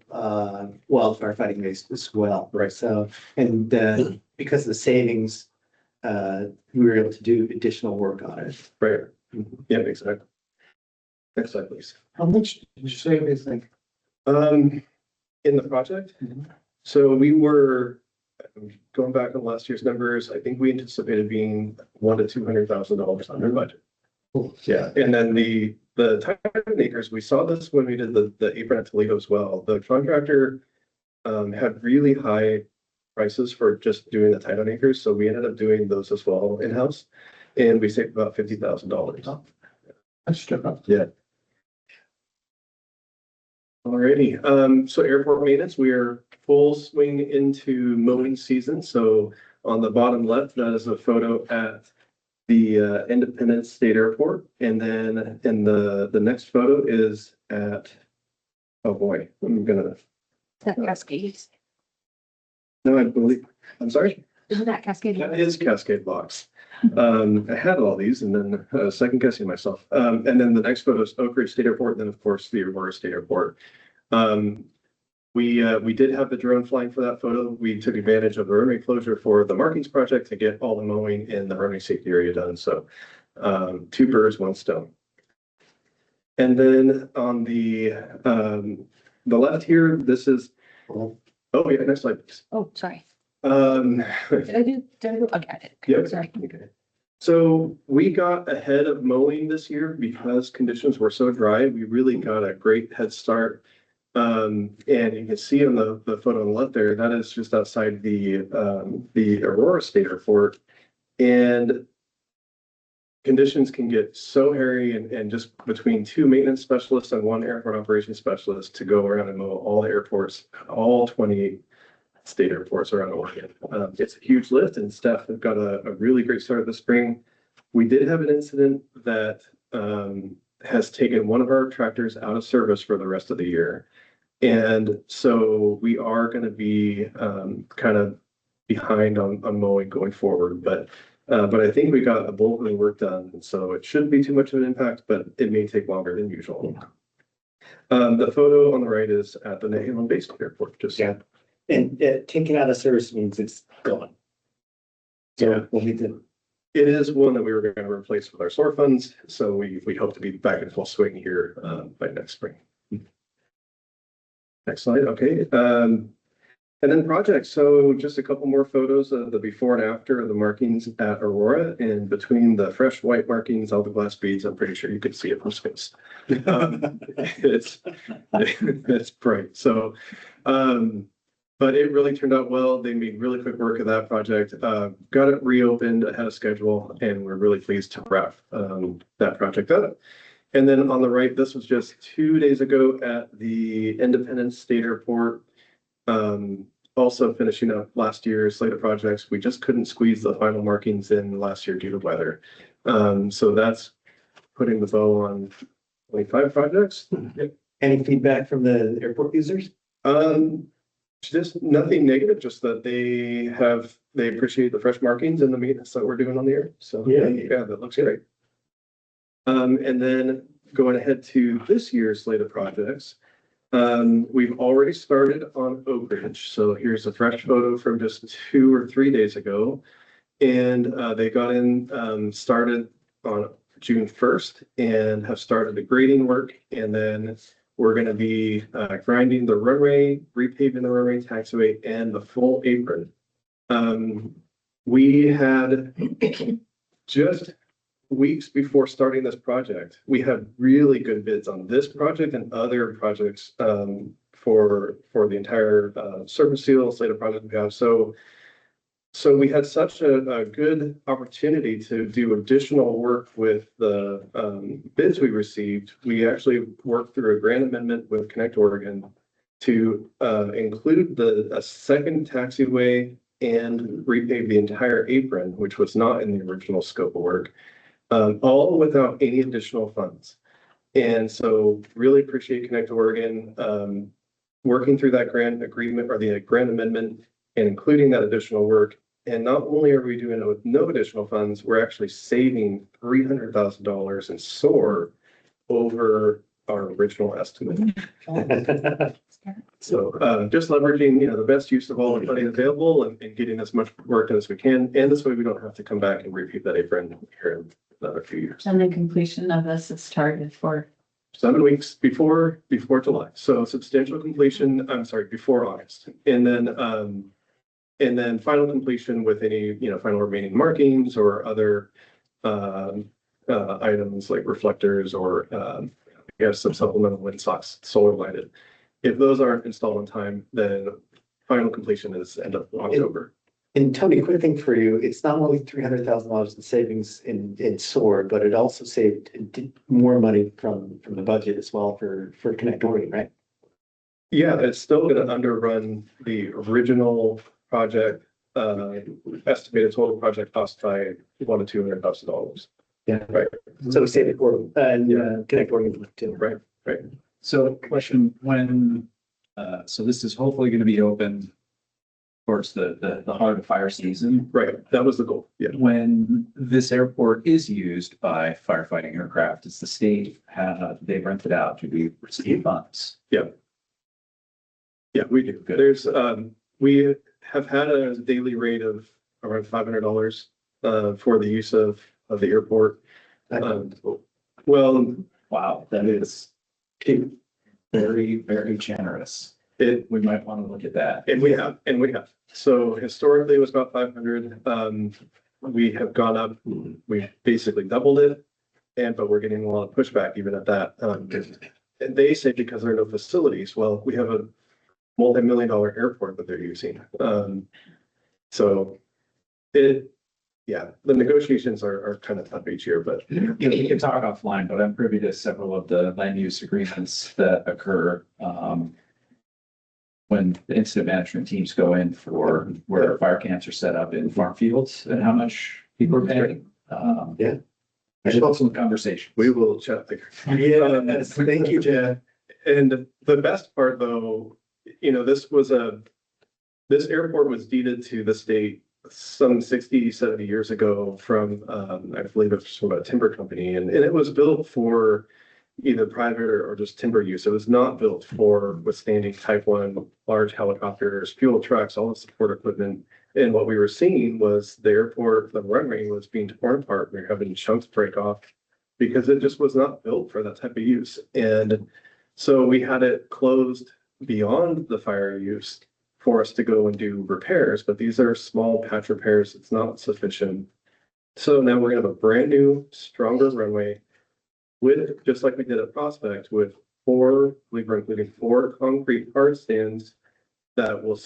wildfire fighting base as well. Right. So, and because of the savings, we were able to do additional work on it. Right. Yeah, exactly. Next slide, please. How much did you save, you think? In the project, so we were going back on last year's numbers. I think we anticipated being $100,000 to $200,000 under budget. Cool. Yeah, and then the time acres, we saw this when we did the apron at Toledo as well. The contractor had really high prices for just doing the title acres, so we ended up doing those as well in-house, and we saved about $50,000. That's different. Yeah. Alrighty, so airport maintenance, we are full swing into mowing season. So on the bottom left, that is a photo at the Independence State Airport. And then in the next photo is at, oh boy, I'm gonna, That Cascade. no, I believe, I'm sorry. Isn't that Cascade? That is Cascade Blocks. I had all these and then second guessing myself. And then the next photo is Oak Ridge State Airport, and then of course the Aurora State Airport. We did have the drone flying for that photo. We took advantage of the runway closure for the markings project to get all the mowing in the runway safety area done. So two birds, one stone. And then on the left here, this is, oh yeah, next slide, please. Oh, sorry. Um, Did I do? I got it. Yep. Sorry. Okay. So we got ahead of mowing this year because conditions were so dry. We really got a great head start. And you can see on the photo on the left there, that is just outside the Aurora State Airport. And conditions can get so hairy, and just between two maintenance specialists and one airport operations specialist to go around and mow all the airports, all 28 state airports around Oregon. It's a huge lift, and staff have got a really great start this spring. We did have an incident that has taken one of our tractors out of service for the rest of the year. And so we are going to be kind of behind on mowing going forward, but I think we got a bulk of the work done, and so it shouldn't be too much of an impact, but it may take longer than usual. The photo on the right is at the Nehalem Base Airport, just Yeah. And taking out of service means it's gone. So Yeah. we'll need to, It is one that we were going to replace with our SOAR funds, so we hope to be back in full swing here by next spring. Next slide, okay. And then projects, so just a couple more photos of the before and after of the markings at Aurora, and between the fresh white markings, all the glass beads, I'm pretty sure you could see it from space. It's bright, so but it really turned out well. They made really quick work of that project, got it reopened ahead of schedule, and we're really pleased to wrap that project up. And then on the right, this was just 2 days ago at the Independence State Airport. Also finishing up last year's slate of projects. We just couldn't squeeze the final markings in last year due to weather. So that's putting the bow on 25 projects. any feedback from the airport users? Just nothing negative, just that they appreciate the fresh markings and the maintenance that we're doing on the air. So yeah, that looks great. And then going ahead to this year's slate of projects, we've already started on Oak Ridge. So here's a fresh photo from just 2 or 3 days ago. And they got in, started on June 1st and have started the grading work. And then we're going to be grinding the runway, repaving the runway taxiway, and the full apron. We had just weeks before starting this project, we had really good bids on this project and other projects for the entire surface seal slate of projects we have. So we had such a good opportunity to do additional work with the bids we received. We actually worked through a grant amendment with Connect Oregon to include a second taxiway and repave the entire apron, which was not in the original scope of work, all without any additional funds. And so really appreciate Connect Oregon. working through that grant agreement or the grant amendment and including that additional work. And not only are we doing it with no additional funds, we're actually saving $300,000 in SOAR over our original estimate. So just leveraging, the best use of all the money available and getting as much work done as we can. And this way we don't have to come back and repeat that apron here in another few years. And the completion of this is targeted for 7 weeks before July. So substantial completion, I'm sorry, before August. And then final completion with any, final remaining markings or other items like reflectors or some supplemental windsocks, solar lighted. If those aren't installed on time, then final completion is end of October. And Tony, quick thing for you, it's not only $300,000 in savings in SOAR, but it also saved more money from the budget as well for connectivity, right? Yeah, it's still gonna underrun the original project, estimated total project cost by $100,000 to $200,000. Yeah. Right. So we saved it for, connectivity too. Right, right. So question, so this is hopefully going to be open towards the heart of fire season. Right, that was the goal, yeah. When this airport is used by firefighting aircraft, does the state they rent it out? Do we receive funds? Yeah, we do. Good. There's, we have had a daily rate of around $500 for the use of the airport. Well, Wow, that is very, very generous. We might want to look at that. And we have. So historically, it was about 500. We have gone up, we basically doubled it. But we're getting a lot of pushback even at that. And they say because there are no facilities, well, we have a multi-million-dollar airport that they're using. The negotiations are kind of tough each year, but. We can talk offline, but I'm privy to several of the land use agreements that occur when the incident management teams go in for where fire camps are set up in farm fields and how much people are paying. There's also some conversation. We will chat later. Yes, thank you, Jeff. And the best part though, this airport was deeded to the state some 60, 70 years ago from, I believe it's from a timber company, and it was built for either private or just timber use. It was not built for withstanding Type 1 large helicopters, fuel trucks, all the support equipment. And what we were seeing was the airport, the runway was being torn apart. We were having chunks break off because it just was not built for that type of use. And so we had it closed beyond the fire use for us to go and do repairs, but these are small patch repairs. It's not sufficient. So now we're gonna have a brand new, stronger runway with, just like we did at Prospect, with including 4 concrete hard stands that will,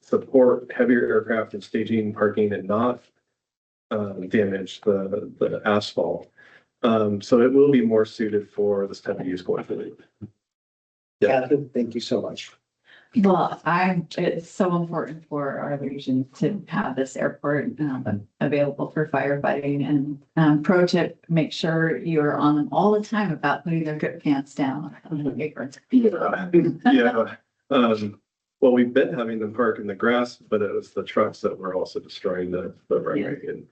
support heavier aircraft and staging, parking, and not damage the asphalt. So it will be more suited for this type of use going forward. Catherine, thank you so much. Well, it's so important for our region to have this airport available for firefighting, and pro tip, make sure you're on them all the time about putting their drip pants down. Well, we've been having them park in the grass, but it was the trucks that were also destroying the runway.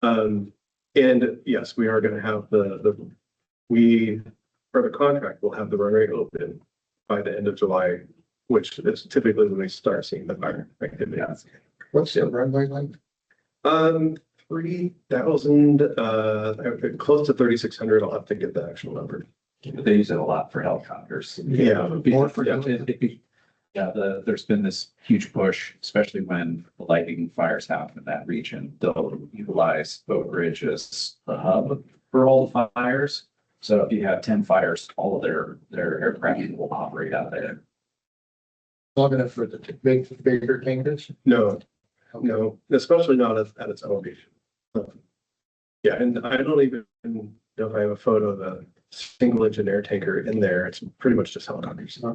And yes, we are gonna have for the contract, we'll have the runway open by the end of July, which is typically when we start seeing the fire activity. What's the runway like? 3,000, close to 3,600. I'll have to get the actual number. They use it a lot for helicopters. Yeah. More for There's been this huge push, especially when the lightning fires happen in that region. They'll utilize Boat Ridge as the hub for all the fires. So if you have 10 fires, all of their aircraft will operate out there. Long enough for the bigger tankers? No, especially not at its elevation. Yeah, and I don't even know if I have a photo of a single engine air tanker in there. It's pretty much just helicopters. Yeah.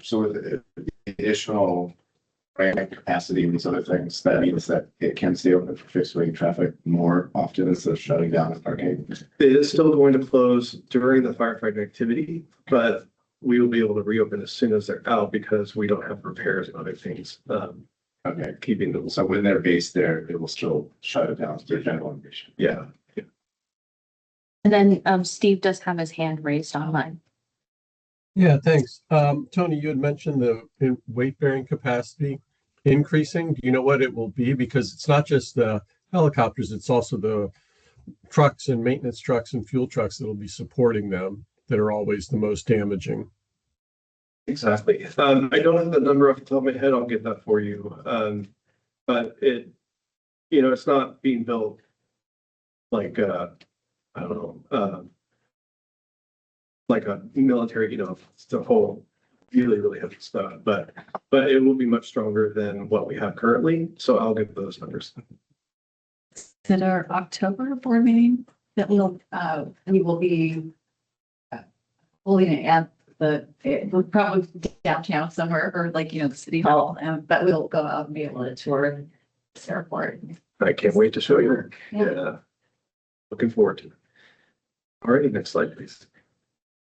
So with the additional capacity and these other things, that means that it can stay open for fixed wing traffic more often instead of shutting down and parking. It is still going to close during the firefighting activity, but we will be able to reopen as soon as they're out because we don't have repairs and other things. Okay, Keeping them. so when they're based there, it will still shut it down to general information. Yeah. And then Steve does have his hand raised online. Yeah, thanks. Tony, you had mentioned the weight bearing capacity increasing. Do you know what it will be? Because it's not just the helicopters, it's also the trucks and maintenance trucks and fuel trucks that'll be supporting them that are always the most damaging. Exactly. I don't have the number off the top of my head. I'll get that for you. But it's not being built like, I don't know, like a military, it's the whole really, really heavy stuff, but it will be much stronger than what we have currently. So I'll get those numbers. At our October board meeting that we will be holding it at we'll probably downtown somewhere or the city hall, but we'll go out and be able to tour this airport. I can't wait to show you. Yeah. Yeah. Looking forward to it. All righty, next slide, please.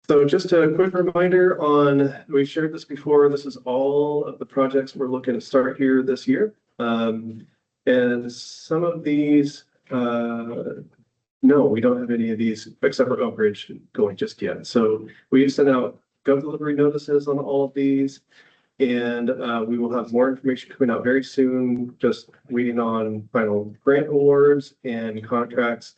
So just a quick reminder we shared this before, this is all of the projects we're looking to start here this year. And some of these, no, we don't have any of these except for Oak Ridge going just yet. So we've sent out gov delivery notices on all of these. And we will have more information coming out very soon, just waiting on final grant awards and contracts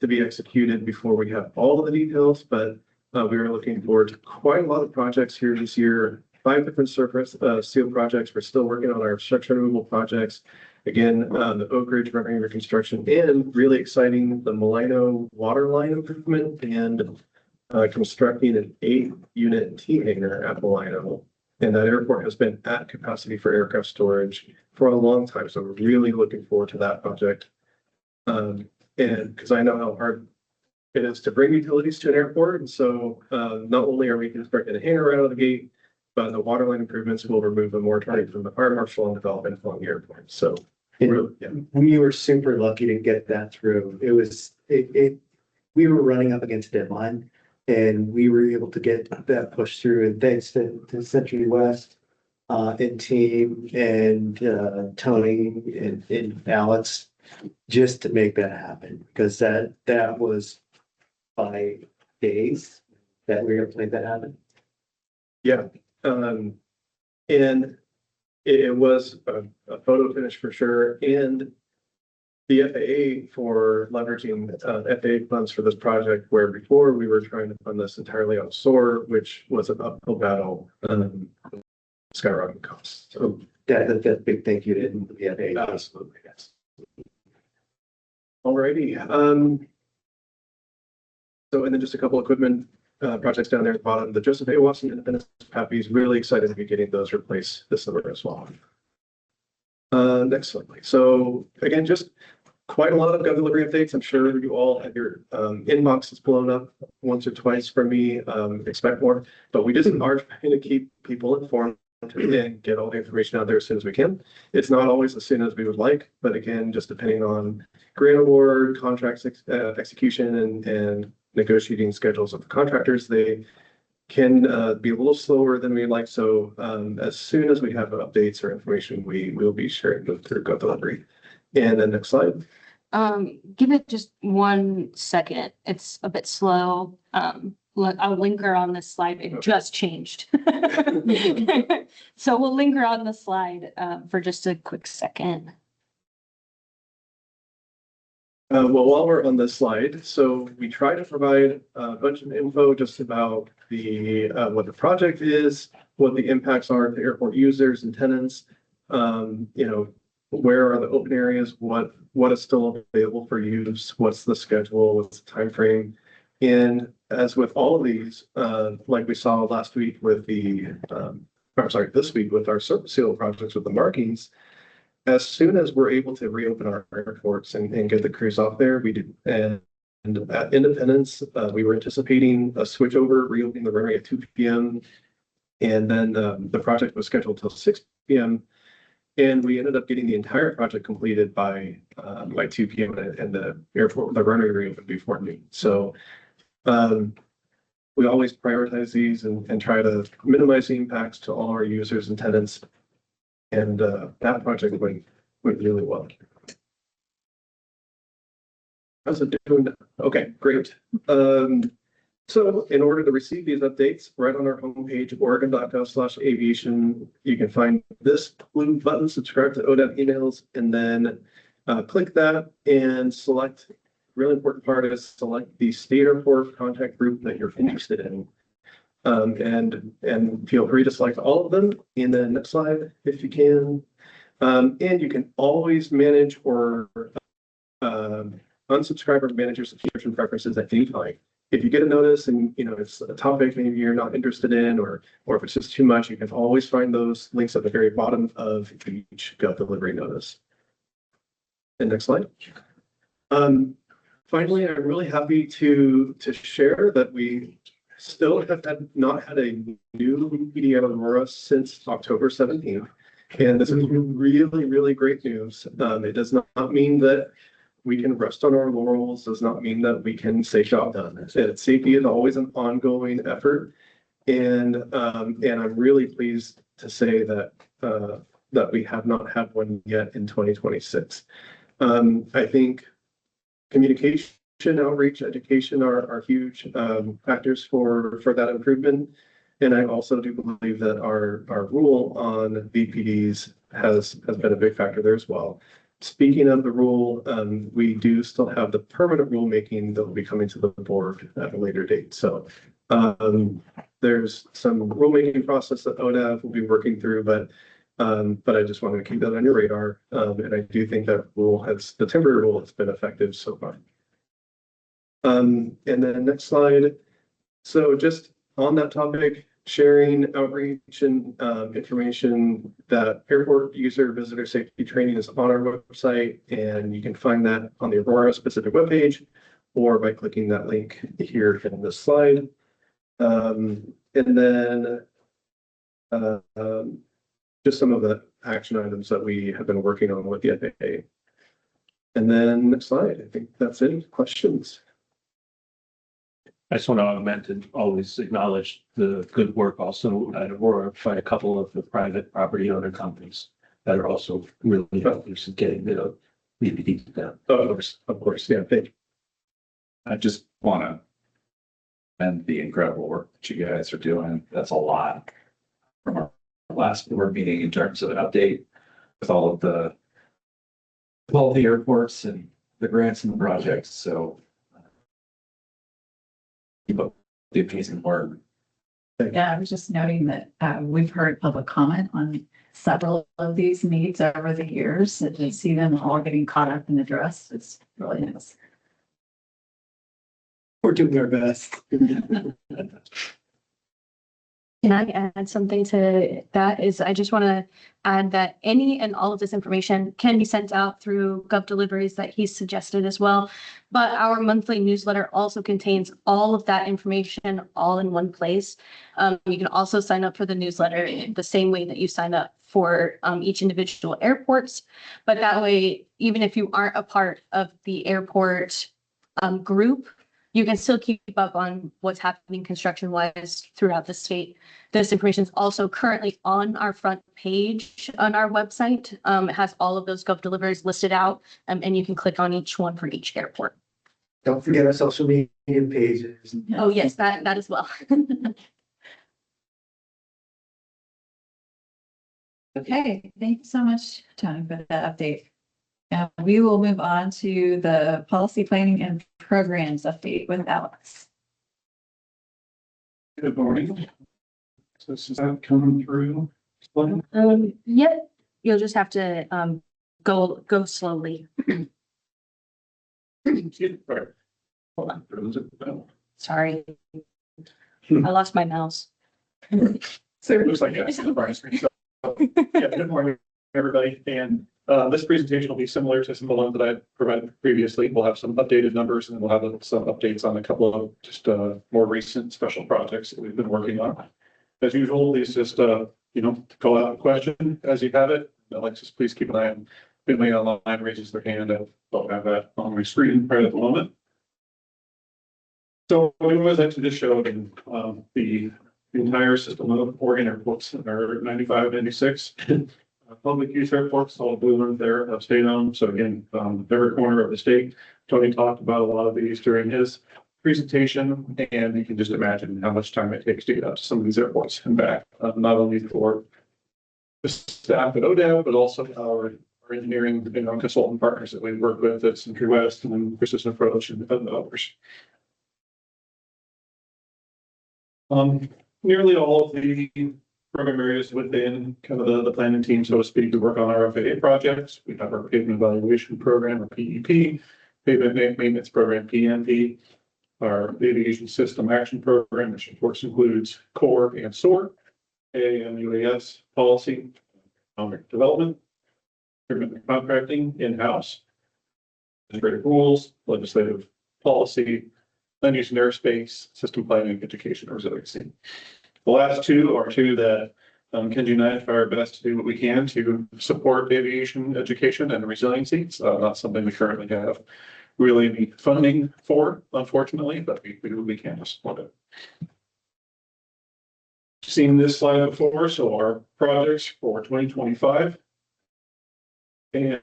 to be executed before we have all of the details. But we are looking forward to quite a lot of projects here this year. 5 different surface steel projects. We're still working on our structure removal projects. Again, the Oak Ridge runway reconstruction and really exciting, the Molino water line improvement and constructing an 8-unit T-hangar at Molino. And that airport has been at capacity for aircraft storage for a long time. So we're really looking forward to that project. And because I know how hard it is to bring utilities to an airport. And so not only are we constructing a hangar right out of the gate, but the water line improvements will remove the moratorium from the fire marshal and development along the airport. So we were super lucky to get that through. We were running up against a deadline and we were able to get that pushed through. And thanks to Century West and team and Tony and Alex just to make that happen, because that was by days that we were going to make that happen. Yeah. And it was a photo finish for sure. And the FAA for leveraging FAA funds for this project, where before we were trying to fund this entirely out of SOAR, which was an uphill battle, skyrocketing costs. So That's a big thank you to the FAA. absolutely, yes. Alrighty. So, and then just a couple equipment projects down there at the bottom. The Joseph A. Watson Independence Pappy is really excited to be getting those replaced this summer as well. Next slide, please. So again, just quite a lot of gov delivery updates. I'm sure you all have your inboxes blown up once or twice from me. Expect more, but we just are trying to keep people informed and get all the information out there as soon as we can. It's not always as soon as we would like, but again, just depending on grant award, contracts execution, and negotiating schedules of the contractors, they can be a little slower than we'd like. So as soon as we have updates or information, we will be sharing them through Gov Delivery. And then next slide. Give it just 1 second. It's a bit slow. I'll linger on this slide. It just changed. So we'll linger on the slide for just a quick second. Well, while we're on this slide, so we try to provide a bunch of info just about the what the project is, what the impacts are to airport users and tenants. Where are the open areas? What is still available for use? What's the schedule? What's the time frame? And as with all of these, like we saw last week with this week with our surface seal projects with the markings, as soon as we're able to reopen our airports and get the crews off there, we did. And at Independence, we were anticipating a switch over, reopening the runway at 2 p.m. And then the project was scheduled till 6 p.m. And we ended up getting the entire project completed by 2 p.m. and the airport, the runway reopened before noon. So we always prioritize these and try to minimize the impacts to all our users and tenants. And that project went really well. How's it doing? Okay, great. So in order to receive these updates, right on our homepage, oregon.gov/aviation, you can find this blue button, subscribe to ODAP emails, and then click that and select, really important part is select the state airport contact group that you're interested in. And feel free to select all of them. And then next slide, if you can. And you can always manage or unsubscribe or manage your subscription preferences at any time. If you get a notice and it's a topic maybe you're not interested in, or if it's just too much, you can always find those links at the very bottom of each Gov delivery notice. And next slide. Finally, I'm really happy to share that we still have not had a new PD at Aurora since October 17th. And this is really, really great news. It does not mean that we can rest on our laurels, does not mean that we can say job done. Safety is always an ongoing effort. And I'm really pleased to say that that we have not had one yet in 2026. I think communication, outreach, education are huge factors for that improvement. And I also do believe that our rule on VPDs has been a big factor there as well. Speaking of the rule, we do still have the permanent rulemaking that will be coming to the board at a later date. So there's some rulemaking process that ODAV will be working through, but I just wanted to keep that on your radar. And I do think that the temporary rule has been effective so far. And then next slide. So just on that topic, sharing outreach and information, that airport user visitor safety training is on our website, and you can find that on the Aurora specific webpage or by clicking that link here in this slide. And then just some of the action items that we have been working on with the FAA. And then next slide, I think that's it. Questions? I just want to augment and always acknowledge the good work also at Aurora by a couple of the private property owner companies that are also really helping us in getting the VPD down. Of course, yeah, thank you. I just want to commend the incredible work that you guys are doing. That's a lot from our last board meeting in terms of an update with all the airports and the grants and the projects. So keep up the amazing work. Yeah, I was just noting that we've heard public comment on several of these needs over the years, and to see them all getting caught up and addressed, it's really nice. We're doing our best. Can I add something to that? I just want to add that any and all of this information can be sent out through Gov deliveries that he's suggested as well. But our monthly newsletter also contains all of that information all in one place. You can also sign up for the newsletter the same way that you sign up for each individual airports. But that way, even if you aren't a part of the airport group, you can still keep up on what's happening construction-wise throughout the state. This information is also currently on our front page on our website. It has all of those Gov deliveries listed out, and you can click on each one for each airport. Don't forget our social media pages. Oh, yes, that as well. Okay, thank you so much, Tony, for that update. We will move on to the policy planning and programs update with Alex. Good morning. So this is that coming through. Yep, you'll just have to go slowly. Hold on. Sorry. I lost my mouse. So it looks like that. Yeah, good morning, everybody. And this presentation will be similar to some of the ones that I provided previously. We'll have some updated numbers, and we'll have some updates on a couple of just more recent special projects that we've been working on. As usual, please just call out a question as you have it. Alexis, please keep an eye on. If anybody online raises their hand, I don't have that on my screen right at the moment. So we was actually just showed the entire system of Oregon airports are 95, 96. Public use airports, all blue ones there have state owned. So again, every corner of the state. Tony talked about a lot of these during his presentation, and you can just imagine how much time it takes to get out to some of these airports and back, not only for the staff at ODAV, but also our engineering, consultant partners that we work with at Century West and Precision Approach and others. Nearly all of the program areas within kind of the planning team, so to speak, to work on our FAA projects. We have our pavement evaluation program, or PEP, pavement maintenance program, PMP, our aviation system action program, which of course includes CORE and SOAR, AMUAS policy, economic development, procurement and contracting in-house, integrated rules, legislative policy, land use and airspace, system planning, education, and resiliency. The last two are two that Kenji and I try our best to do what we can to support aviation education and resiliency. It's not something we currently have really any funding for, unfortunately, but we do what we can to support it. Seen this slide before, so our projects for 2025. And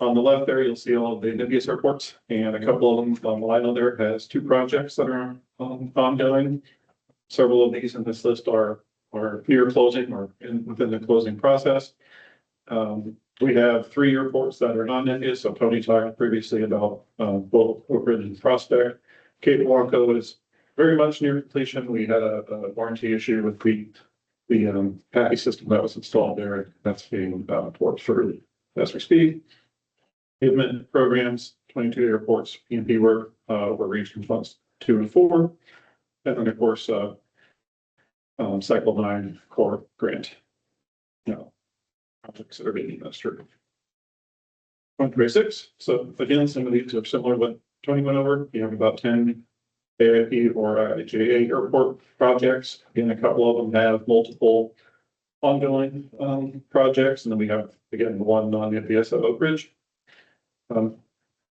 on the left there, you'll see all of the NIBIUS airports, and a couple of them on the line on there has two projects that are ongoing. Several of these in this list are near closing or within the closing process. We have 3 airports that are non-NIBIUS. So Tony talked previously about both Oak Ridge and Prospect. Cape Blanco is very much near completion. We had a warranty issue with the PATI system that was installed there. That's being worked through as we speak. Pavement programs, 22 airports, PMP work, we're reaching funds 2 and 4. And then of course, Cycle 9 core grant. Projects that are being administered. 2026. So again, some of these are similar to what Tony went over. You have about 10 AIP or IJA airport projects. Again, a couple of them have multiple ongoing projects, and then we have again one non-NIBIUS at Oak Ridge. No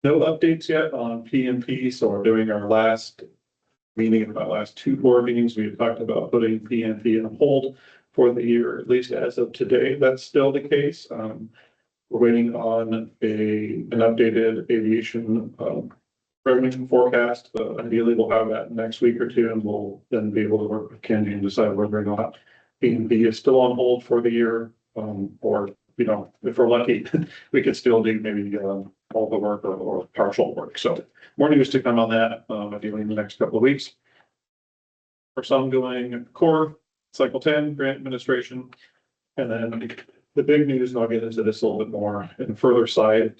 updates yet on PMP, so we're doing our last meeting in our last 2 board meetings. We talked about putting PMP on hold for the year, at least as of today. That's still the case. We're waiting on an updated aviation revenue forecast. Ideally, we'll have that next week or 2, and we'll then be able to work with Kenji and decide whether or not PMP is still on hold for the year, or if we're lucky, we could still do maybe all the work or partial work. So more news to come on that, ideally in the next couple of weeks. For some going core, Cycle 10, grant administration, and then the big news, and I'll get into this a little bit more in the further slide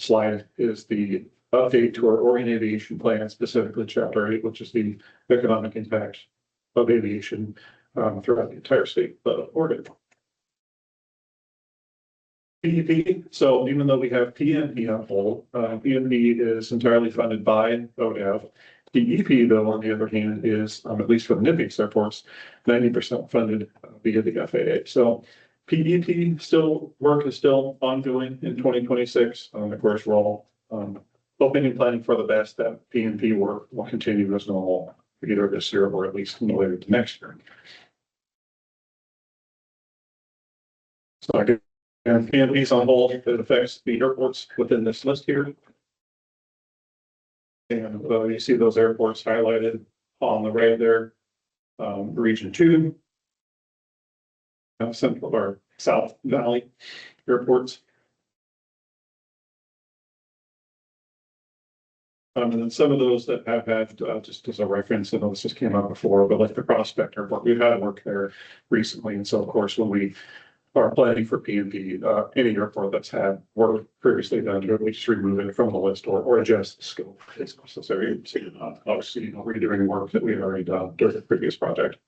is the update to our Oregon Aviation Plan, specifically Chapter 8, which is the economic impact of aviation throughout the entire state of Oregon. PEP, so even though we have PMP on hold, PMP is entirely funded by ODAV. PEP, though, on the other hand, is, at least for the NIBIUS airports, 90% funded via the FAA. So PEP work is still ongoing in 2026. Of course, we're all hoping and planning for the best that PMP work will continue as normal either this year or at least later to next year. So again, PMP is on hold. It affects the airports within this list here. And you see those airports highlighted on the right there. Region 2, Central or South Valley airports. And then some of those that have had, just as a reference, I know this just came out before, but like the Prospect Airport, we've had work there recently. And so, of course, when we are planning for PMP, any airport that's had work previously done, to at least remove it from the list or adjust the scope if it's necessary. So obviously, redoing work that we had already done during the previous project.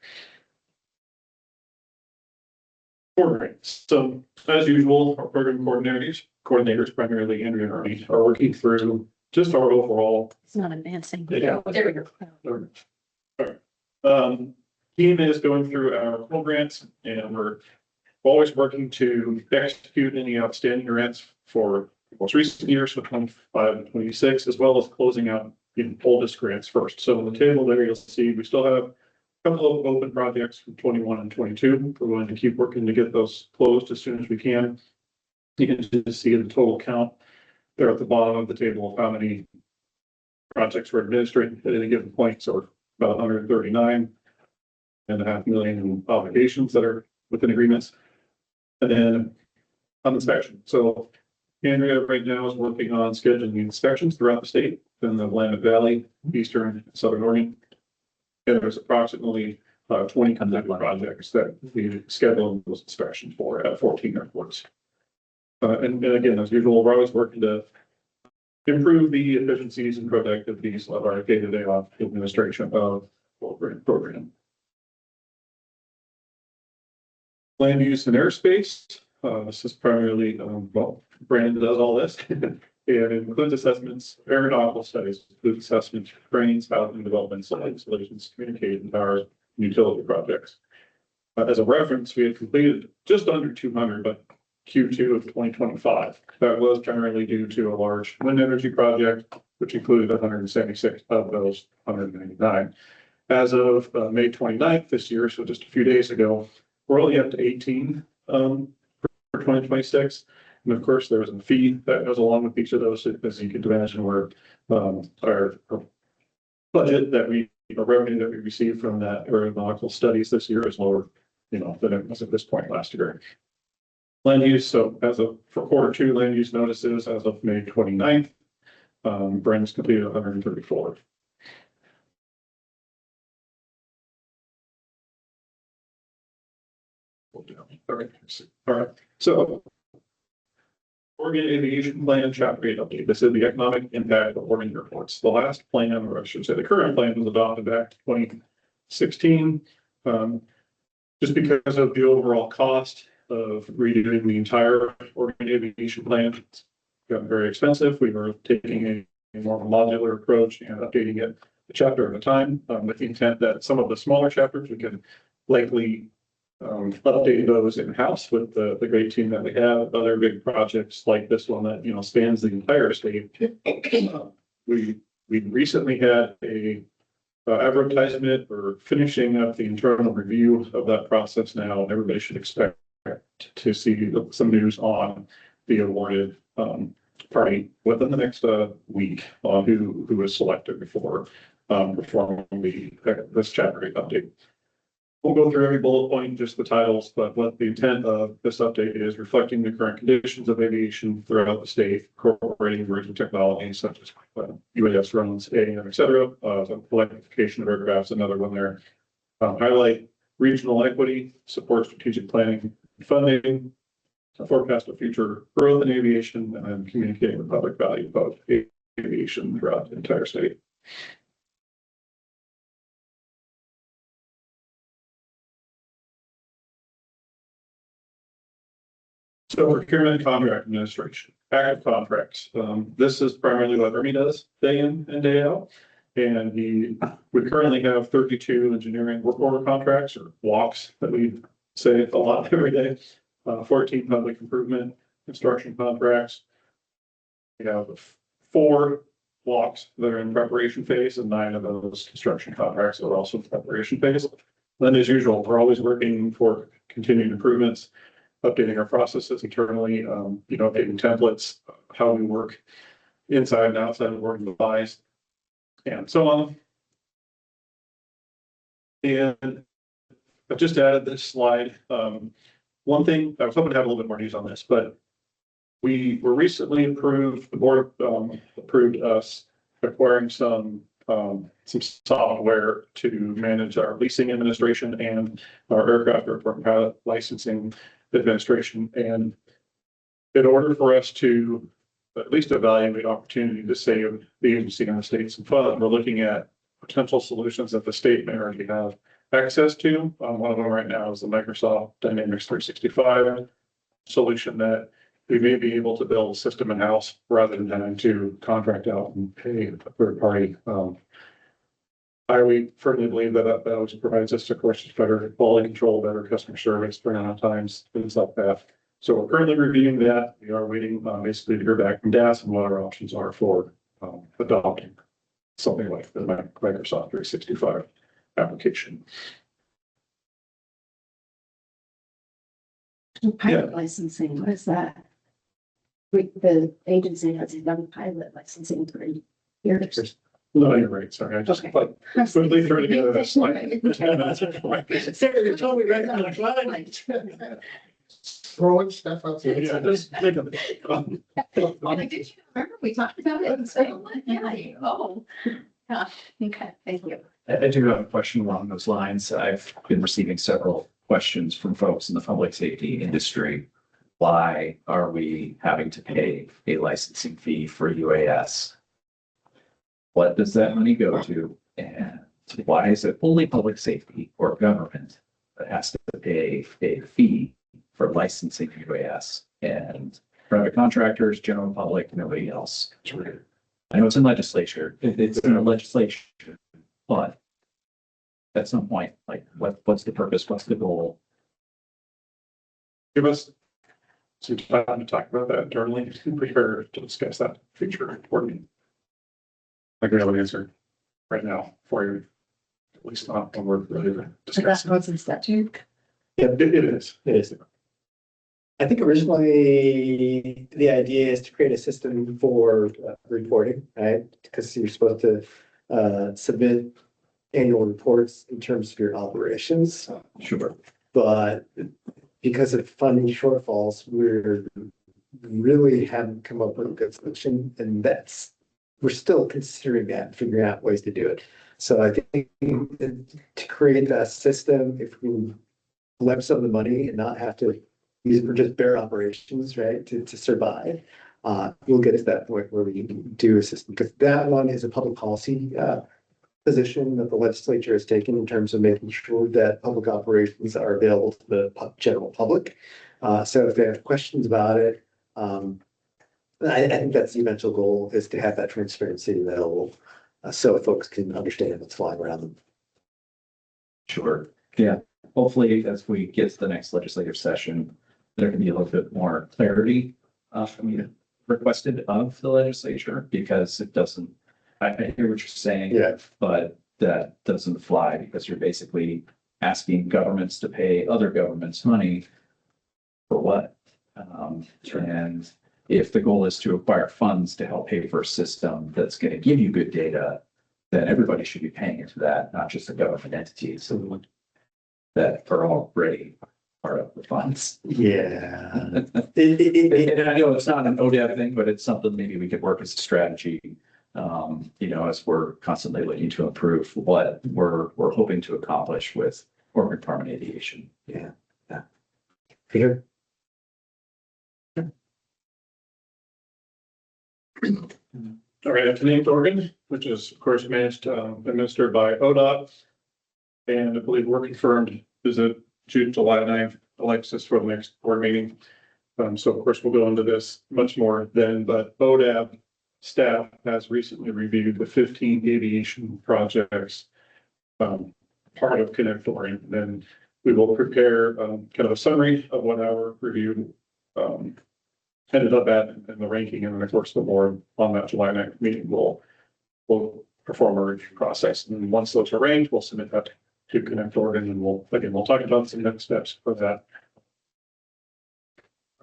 All right. So as usual, our program coordinators, primarily Andrea and Ernie, are working through just our overall. It's not advancing. Yeah. There we go. All right. Team is going through our full grants, and we're always working to execute any outstanding grants for the most recent years, so 25 and 26, as well as closing out the oldest grants first. So on the table there, you'll see we still have a couple of open projects from 21 and 22. We're going to keep working to get those closed as soon as we can. You can just see the total count there at the bottom of the table of how many projects we're administering at any given point. So about 139.5 million in obligations that are within agreements. And then on inspection. So Andrea right now is working on scheduling inspections throughout the state in the Willamette Valley, Eastern and Southern Oregon. And there's approximately 20 conducted projects that we schedule those inspections for at 14 airports. And again, as usual, we're always working to improve the efficiencies and productivities of our day-to-day administration of the program. Land use and airspace. This is primarily, well, Brandon does all this. It includes assessments, aeronautical studies, includes assessments, trains, housing development, solutions, communication towers, and utility projects. As a reference, we had completed just under 200, but Q2 of 2025. That was primarily due to a large wind energy project, which included 176 of those 199. As of May 29th this year, so just a few days ago, we're only up to 18 for 2026. And of course, there was a fee that goes along with each of those, as you can imagine, where our budget that we, or revenue that we received from that aeronautical studies this year is lower, than it was at this point last year. Land use, so as of for Q2 land use notices as of May 29th, Brandon's completed 134. All right. So Oregon Aviation Plan Chapter 8 update. This is the economic impact of Oregon airports. The last plan, or I should say the current plan, was adopted back in 2016. Just because of the overall cost of redoing the entire Oregon Aviation Plan, it's gotten very expensive. We were taking a more modular approach and updating it a chapter at a time, with the intent that some of the smaller chapters we could likely update those in-house with the great team that we have. Other big projects like this one that spans the entire state. We recently had a advertisement or finishing up the internal review of that process now, and everybody should expect to see some news on the awarded party within the next week on who was selected for performing this chapter 8 update. We'll go through every bullet point, just the titles, but what the intent of this update is reflecting the current conditions of aviation throughout the state, incorporating emerging technologies such as UAS drones, AM, et cetera. Electrification of aircraft, another one there. Highlight regional equity, support strategic planning and funding, forecast of future growth in aviation, and communicating the public value of aviation throughout the entire state. So procurement contract administration, active contracts. This is primarily what Ernie does day in and day out. And we currently have 32 engineering work order contracts, or WOCs that we say a lot every day. 14 public improvement construction contracts. We have 4 WOCs that are in preparation phase, and 9 of those construction contracts are also in preparation phase. Then, as usual, we're always working for continued improvements, updating our processes internally, updating templates, how we work inside and outside of working device, and so on. And I've just added this slide. One thing, I was hoping to have a little bit more news on this, but we were recently approved, the board approved us acquiring some software to manage our leasing administration and our aircraft airport pilot licensing administration. And in order for us to at least evaluate opportunity to save the agency and the state some funds, we're looking at potential solutions that the state may already have access to. One of them right now is the Microsoft Dynamics 365 solution that we may be able to build a system in-house rather than having to contract out and pay a third party We firmly believe that that always provides us, of course, better quality control, better customer service, turnaround times, things like that. So we're currently reviewing that. We are waiting basically to hear back from DAS and what our options are for adopting something like the Microsoft 365 application. Pilot licensing, what is that? The agency has done pilot licensing for years. No, you're right. Sorry, I just Okay. like quickly threw together that slide. Sarah, you told me right on the slide. Throwing stuff out there. Yeah, just think of it. Did you remember we talked about it? And so, yeah, yeah, okay, thank you. I do have a question along those lines. I've been receiving several questions from folks in the public safety industry. Why are we having to pay a licensing fee for UAS? What does that money go to? And why is it only public safety or government that has to pay a fee for licensing UAS and private contractors, general public, nobody else? I know it's in legislature, it's in the legislation, but at some point, like what's the purpose? What's the goal? Give us some time to talk about that internally, prepare to discuss that future board meeting. I can have an answer right now for you, at least not when we're ready to discuss. What's in statute? Yeah, it is. It is. I think originally the idea is to create a system for reporting, right? Because you're supposed to submit annual reports in terms of your operations. Sure. But because of funding shortfalls, really haven't come up with a good solution, and we're still considering that, figuring out ways to do it. So I think to create that system, if we collect some of the money and not have to use it for just bare operations, right, to survive, we'll get to that point where we can do a system, because that one is a public policy position that the legislature has taken in terms of making sure that public operations are available to the general public. So if they have questions about it, I think that's the eventual goal, is to have that transparency available, so folks can understand what's flying around them. Sure. Yeah. Hopefully, as we get to the next legislative session, there can be a little bit more clarity requested of the legislature, because it doesn't, I hear what you're saying. Yeah. But that doesn't fly, because you're basically asking governments to pay other governments money for what? And if the goal is to acquire funds to help pay for a system that's going to give you good data, then everybody should be paying into that, not just the government entities that are already part of the funds. Yeah. And I know it's not an ODEV thing, but it's something maybe we could work as a strategy, as we're constantly looking to improve what we're hoping to accomplish with Oregon Department of Aviation. Yeah. Peter? All right, to named Oregon, which is of course managed, administered by ODOT. And I believe we're confirmed visit June, July 9th, Alexis for the next board meeting. So of course we'll go into this much more then, but ODAB staff has recently reviewed the 15 aviation projects, part of Connect Oregon. Then we will prepare kind of a summary of what our review ended up at in the ranking, and then of course the board on that July 9th meeting will perform a review process. And once those are ranked, we'll submit that to Connect Oregon, and we'll talk about some next steps for that.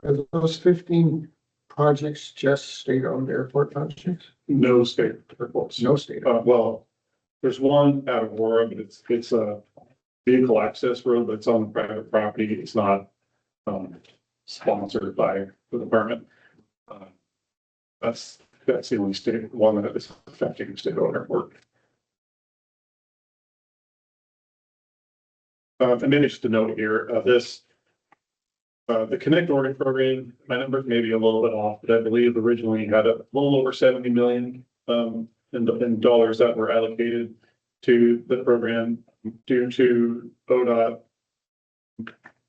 Are those 15 projects just state-owned airport projects? No state airports. No state. Well, there's one at Aurora, but it's a vehicle access road, but it's on private property. It's not sponsored by the department. That's the only state one that is affecting state-owned airport. And maybe just a note here, the Connect Oregon program, my numbers may be a little bit off, but I believe originally had a little over 70 million in dollars that were allocated to the program due to ODOT.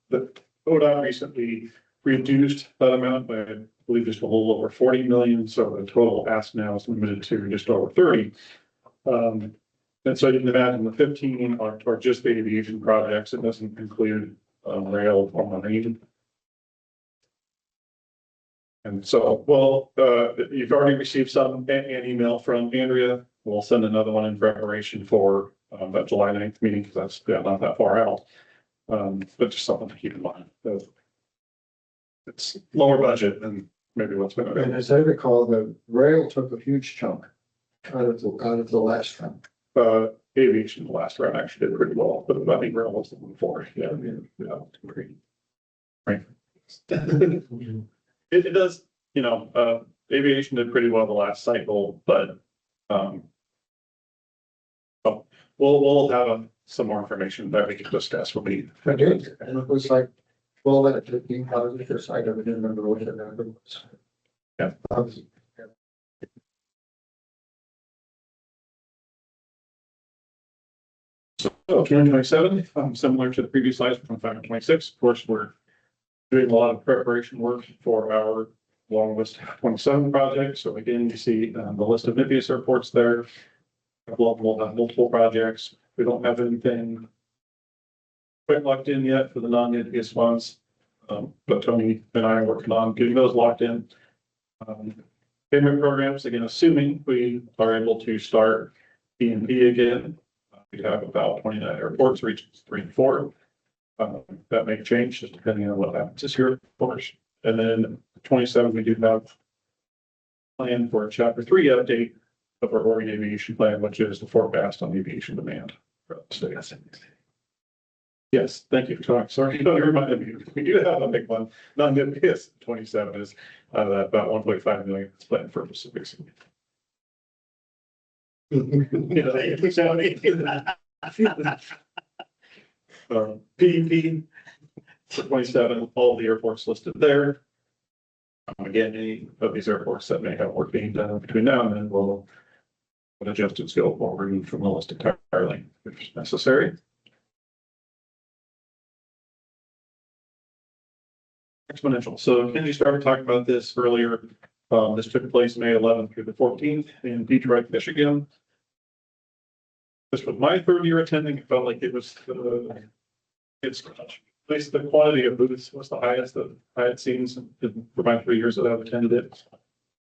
The ODOT recently reduced that amount by, I believe, just a little over 40 million. So the total ask now is limited to just over 30. And so you can imagine the 15 are just the aviation projects. It doesn't include rail or marine. And so, well, you've already received an email from Andrea. We'll send another one in preparation for that July 9th meeting, because that's not that far out. But just something to keep in mind. It's lower budget than maybe what's been And available. as I recall, the rail took a huge chunk out of the last one. Aviation, the last round actually did pretty well, but I think rail was the one before. Yeah, agree. Right. It does, aviation did pretty well the last cycle, but, so we'll have some more information that we can discuss when we. I did, and it was like, well, that 15,000, because I never did remember what the number was. Yeah. So 2027, similar to the previous slides from 526, of course, we're doing a lot of preparation work for our long list of 27 projects. So again, you see the list of NIPIAS airports there. We'll have multiple projects. We don't have anything quite locked in yet for the non-NIPIAS ones. But Tony and I are working on getting those locked in. Payment programs, again, assuming we are able to start B&B again. We have about 29 airports, regions 3 and 4. That may change just depending on what happens this year, of course. And then 27, we do have plan for a chapter 3 update of our Oregon aviation plan, which is the forecast on aviation demand for the state. Yes, thank you for talking. Sorry, you reminded me. We do have a big one. Non-NIPIAS 27 is about 1.5 million. It's planned for Pacific City. PEP for 27, all the airports listed there. Again, any of these airports that may have work being done between now and then will adjust its scope or remove from the list entirely if necessary. Exponential. So Kenji started talking about this earlier. This took place May 11th through the 14th in Detroit, Michigan. This was my 3rd year attending. It felt like it was it's at least the quality of booths was the highest that I had seen for my 3 years that I've attended it.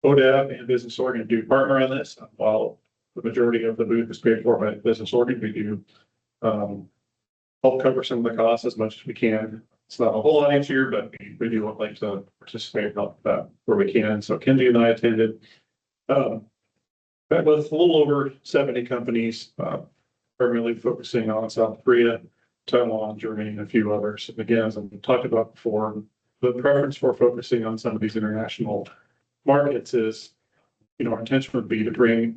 ODAB and Business Oregon do partner on this. While the majority of the booth is paid for by Business Oregon, we do help cover some of the costs as much as we can. It's not a whole lot each year, but we do like to participate and help that where we can. So Kenji and I attended. That was a little over 70 companies, primarily focusing on South Korea, Taiwan, Germany, and a few others. And again, as I've talked about before, the preference for focusing on some of these international markets is, our intention would be to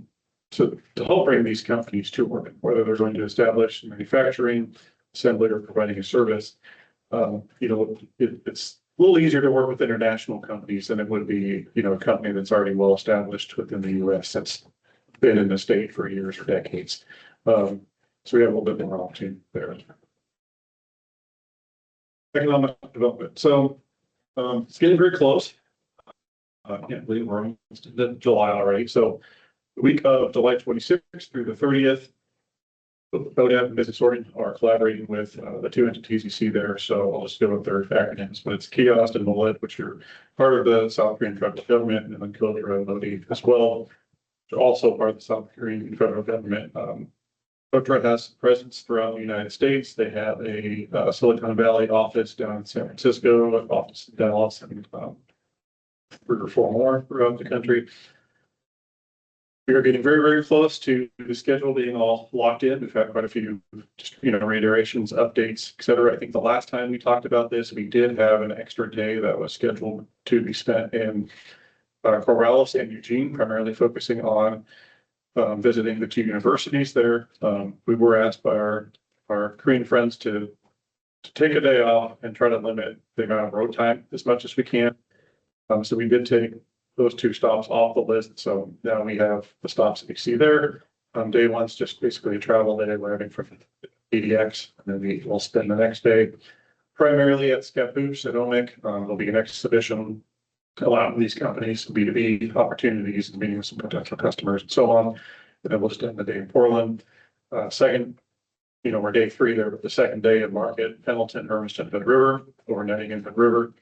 help bring these companies to Oregon, whether they're going to establish manufacturing, assembly, or providing a service. It's a little easier to work with international companies than it would be, a company that's already well established within the US that's been in the state for years or decades. So we have a little bit more opportunity there. Economic development. So it's getting very close. I can't believe we're almost into July already. So the week of July 26th through the 30th, ODAP and Business Oregon are collaborating with the 2 entities you see there. So I'll just go with their acronyms, but it's Kiosk and Molet, which are part of the South Korean federal government, and then Kyoto Modi as well, which are also part of the South Korean federal government. OTRA has presence throughout the United States. They have a Silicon Valley office down in San Francisco, an office in Dallas, and 3 or 4 more throughout the country. We are getting very, very close to the schedule being all locked in. We've had quite a few, reiterations, updates, et cetera. I think the last time we talked about this, we did have an extra day that was scheduled to be spent in Corvallis and Eugene, primarily focusing on visiting the 2 universities there. We were asked by our Korean friends to take a day off and try to limit the amount of road time as much as we can. So we did take those 2 stops off the list. So now we have the stops that you see there. Day 1's just basically a travel day, arriving from ADX, and then we'll spend the next day primarily at Scapoosh at OMIC. There'll be an exhibition allowing these companies B2B opportunities and meeting with some potential customers and so on. And then we'll spend the day in Portland. Second, we're day 3 there, but the second day of market, Pendleton, Hermiston, Hood River, overnighting in Hood River.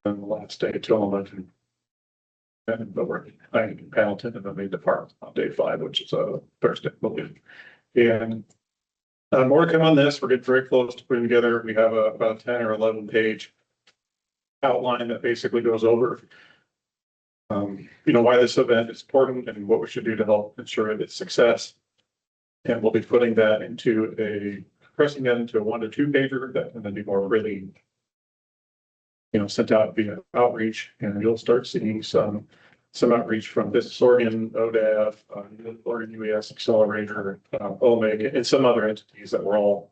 And the last day, Tillamook and we're in Pendleton, and then they depart on day 5, which is Thursday, I believe. And more to come on this. We're getting very close to putting together. We have about a 10 or 11 page outline that basically goes over, why this event is important and what we should do to help ensure its success. And we'll be putting that pressing that into a 1 to 2 pager that can then be more really, sent out via outreach, and you'll start seeing some outreach from Business Oregon, ODAV, Oregon UAS Accelerator, OMEG, and some other entities that are all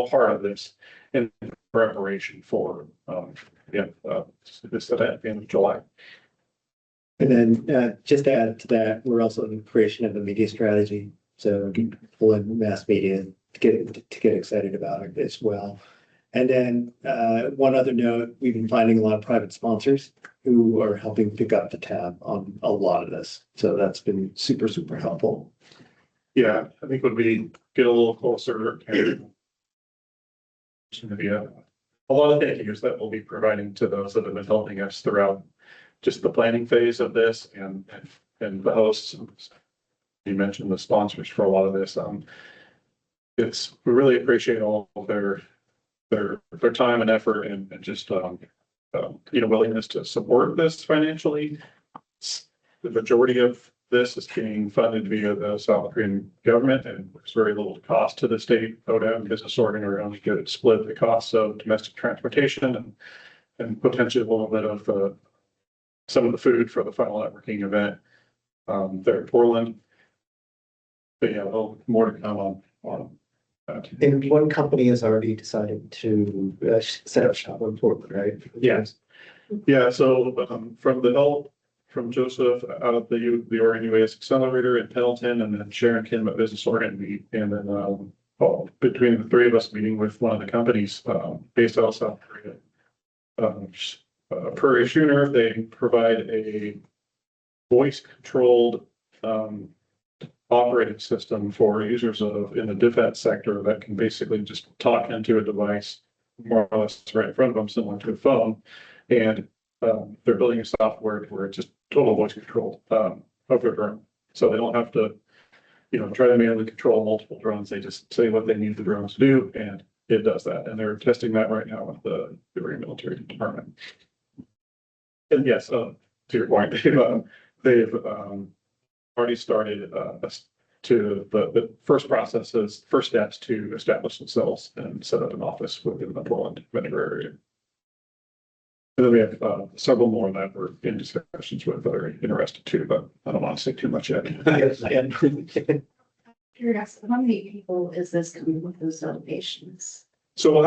part of this in preparation for this event at the end of July. And then just to add to that, we're also in creation of a media strategy. So pull in mass media to get excited about it as well. And then one other note, we've been finding a lot of private sponsors who are helping pick up the tab on a lot of this. So that's been super, super helpful. Yeah, I think when we get a little closer, and a lot of thank yous that we'll be providing to those that have been helping us throughout just the planning phase of this, and the hosts. You mentioned the sponsors for a lot of this. We really appreciate all of their time and effort and just willingness to support this financially. The majority of this is being funded via the South Korean government, and there's very little cost to the state. ODAM and Business Oregon are only going to split the costs of domestic transportation and potentially a little bit of some of the food for the final networking event there in Portland. But yeah, more to come on that. And one company has already decided to set up shop in Portland, right? Yes. Yeah. So from Joseph out of the Oregon UAS Accelerator in Pendleton, and then Sharon Kim at Business Oregon, and then between the 3 of us meeting with one of the companies based out of South Korea. Per Schooner, they provide a voice-controlled operating system for users in the defense sector that can basically just talk into a device more or less right in front of them, similar to a phone. And they're building a software where it's just total voice control of their drone. So they don't have to, try to manually control multiple drones. They just say what they need the drones to do, and it does that. And they're testing that right now with the Oregon Military Department. And yes, to your point, they've already started the first steps to establish themselves and set up an office within the Portland metro area. And then we have several more that we're in discussions with that are interested too, but I don't want to say too much yet. Curious, how many people is this coming with those delegations? So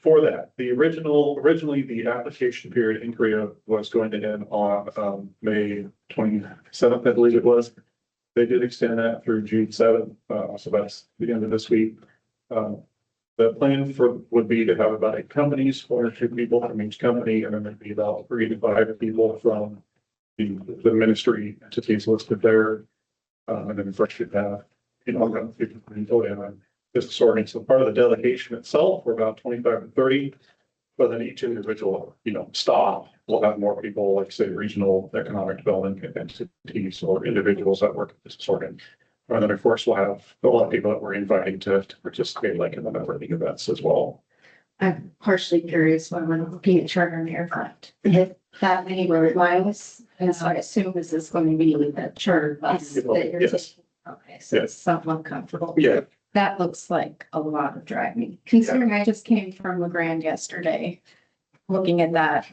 for that, originally the application period in Korea was going to end on May 27th, I believe it was. They did extend that through June 7th, so that's the end of this week. The plan would be to have about 8 companies, 1 or 2 people from each company, and then there'd be about 3 to 5 people from the ministry entities listed there. And then first you'd have, people from Business Oregon. So part of the delegation itself, we're about 25 to 30, but then each individual, stop will have more people, like say regional economic development entities or individuals that work at Business Oregon. And then of course we'll have a lot of people that we're inviting to participate, like in the networking events as well. I'm partially curious when we're looking at charter and aircraft. Hit that many road miles, and so I assume this is going to be the charter bus that you're Yes. taking. Okay, so it's somewhat comfortable. Yeah. That looks like a lot of driving, considering I just came from LeGrand yesterday, looking at that.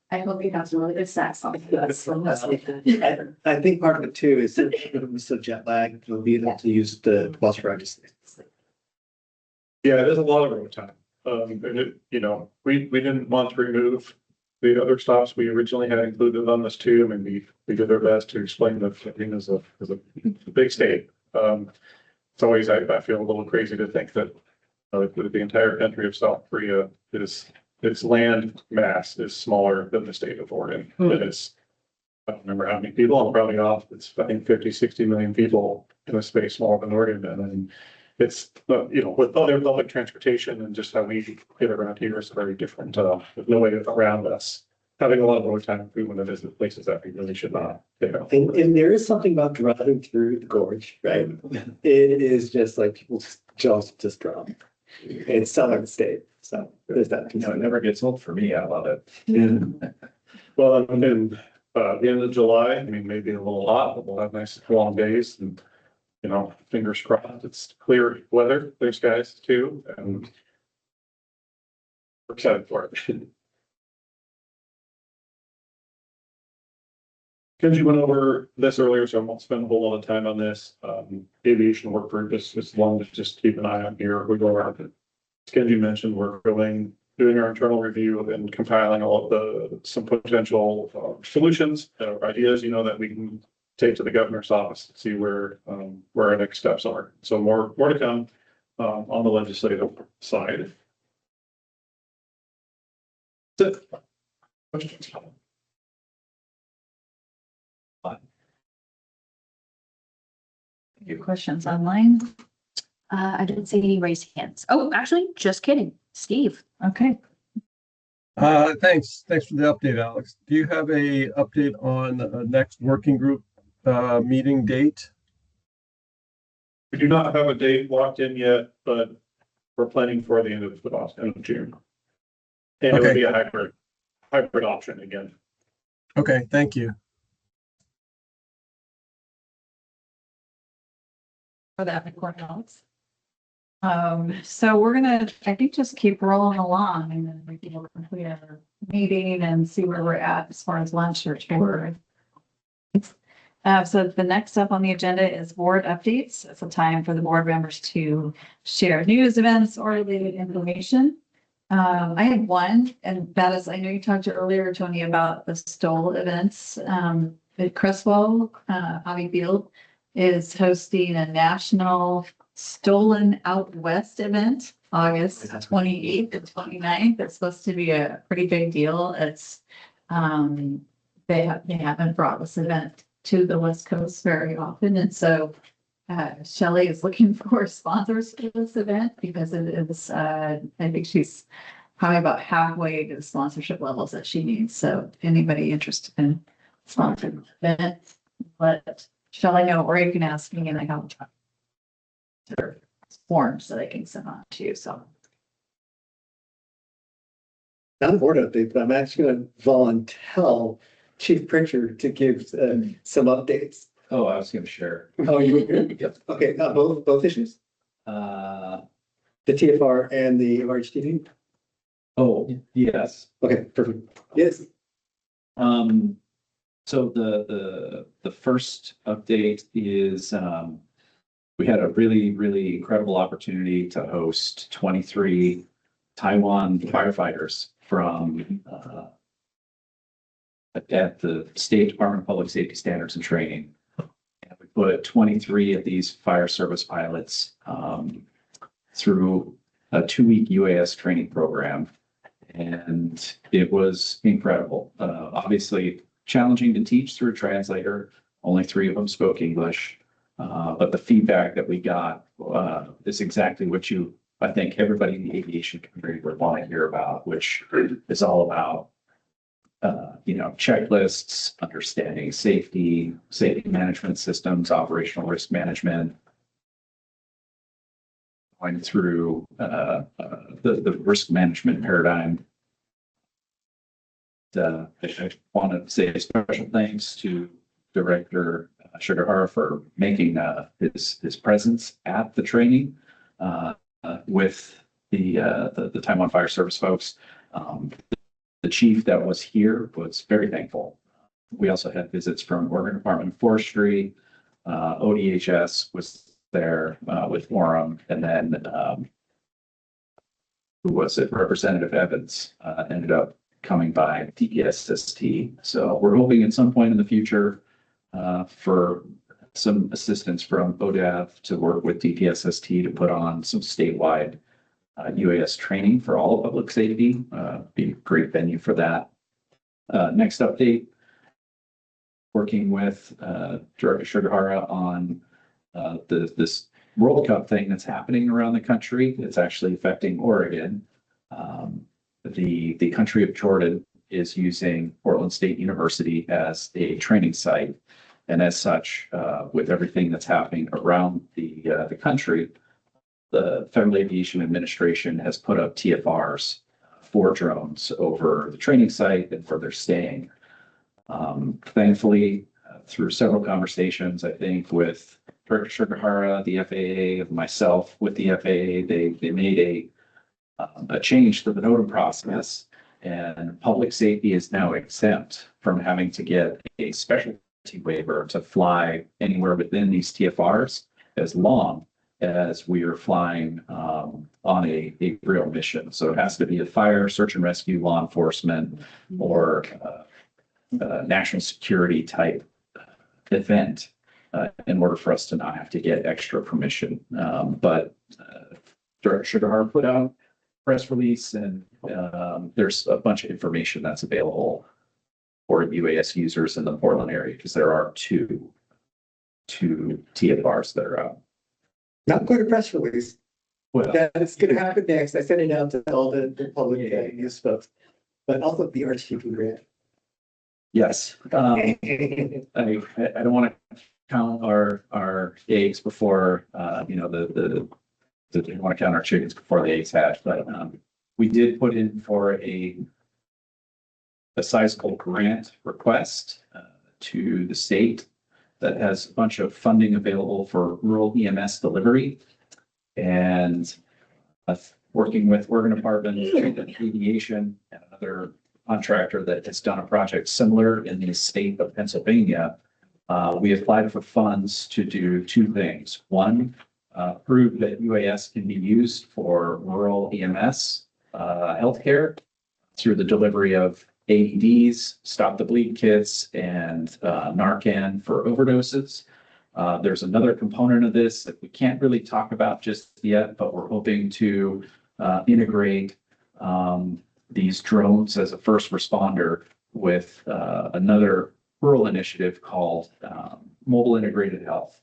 I hope you have some really good snacks on this. I think part of it too is the jet lag. You'll be able to use the bus rides. Yeah, there's a lot of road time. And we didn't want to remove the other stops we originally had included on this too. I mean, we did our best to explain the thing as a big state. It's always, I feel a little crazy to think that the entire country of South Korea its land mass is smaller than the state of Oregon. It is, I don't remember how many people, I'm probably off. It's, I think 50, 60 million people in a space smaller than Oregon. And it's, with other public transportation and just how we get around here is very different. There's no way around us having a lot of road time if we want to visit places that we really should not. And there is something about driving through the gorge, right? It is just like people's jaws just drop. It's Southern State, so there's that. It never gets old for me. I love it. Yeah. Well, and the end of July, I mean, maybe a little hot, but we'll have nice long days and, fingers crossed, it's clear weather, clear skies too, and we're excited for it. Kenji went over this earlier, so I won't spend a whole lot of time on this. Aviation work group is one to just keep an eye on here. We go around it. As Kenji mentioned, we're doing our internal review and compiling all of some potential solutions or ideas, that we can take to the governor's office to see where our next steps are. So more to come on the legislative side. That's it. Questions? Your questions online? I didn't see any raised hands. Oh, actually, just kidding. Steve. Okay. Thanks for the update, Alex. Do you have a update on next working group meeting date? We do not have a date locked in yet, but we're planning for the end of June. And it would be a hybrid option again. Okay, thank you. For that report, Alex. So we're gonna, I think, just keep rolling along and then we can complete our meeting and see where we're at as far as lunch or tour. So the next up on the agenda is board updates. It's a time for the board members to share news, events, or related information. I have one, and that is, I know you talked to earlier, Tony, about the Stoll events. At Crestwell, Abbey Field is hosting a national Stolen Out West event, August 28th and 29th. It's supposed to be a pretty big deal. It's, they haven't brought this event to the West Coast very often. And so Shelley is looking for sponsors for this event because it is, I think she's probably about halfway to the sponsorship levels that she needs. So if anybody interested in sponsoring the event, let Shelley know, or you can ask me and I have forms that I can send on to you. So Not a board update, but I'm actually going to volunteer Chief Pritchard to give some updates. Oh, I was going to share. Oh, you were good? Yep. Okay, both issues? The TFR and the RHTV? Oh, yes. Okay, perfect. Yes. So the first update is we had a really incredible opportunity to host 23 Taiwan firefighters from at the State Department of Public Safety Standards and Training. And we put 23 of these fire service pilots through a 2-week UAS training program. And it was incredible. Obviously challenging to teach through a translator. Only 3 of them spoke English. But the feedback that we got is exactly what I think everybody in the aviation community would want to hear about, which is all about, checklists, understanding safety management systems, operational risk management, going through the risk management paradigm. I want to say special thanks to Director Sugihara for making his presence at the training with the Taiwan Fire Service folks. The chief that was here was very thankful. We also had visits from Oregon Department of Forestry. ODHS was there with Orem, and then who was it? Representative Evans ended up coming by DPSST. So we're hoping at some point in the future for some assistance from ODAV to work with DPSST to put on some statewide UAS training for all of public safety. Be a great venue for that. Next update, working with Director Sugihara on this World Cup thing that's happening around the country. It's actually affecting Oregon. The country of Jordan is using Portland State University as a training site. And as such, with everything that's happening around the country, the Federal Aviation Administration has put up TFRs for drones over the training site and where they're staying. Thankfully, through several conversations, I think with Director Shigahara, the FAA, myself with the FAA, they made a change to the NOTAM process, and public safety is now exempt from having to get a specialty waiver to fly anywhere within these TFRs as long as we are flying on a real mission. So it has to be a fire, search and rescue, law enforcement, or national security type event in order for us to not have to get extra permission. But Director Shigahara put out a press release, and there's a bunch of information that's available for UAS users in the Portland area, because there are two TFRs that are out. Not quite a press release. Well, That's gonna happen next. I sent it out to all the public news folks, but also the RTP grant. yes. I don't want to count our eggs before, I don't want to count our chickens before the eggs hatch, but we did put in for a sizable grant request to the state that has a bunch of funding available for rural EMS delivery. And working with Oregon Department of Aviation and another contractor that has done a project similar in the state of Pennsylvania, we applied for funds to do two things. One, prove that UAS can be used for rural EMS healthcare through the delivery of AEDs, stop the bleed kits, and Narcan for overdoses. There's another component of this that we can't really talk about just yet, but we're hoping to integrate these drones as a first responder with another rural initiative called Mobile Integrated Health,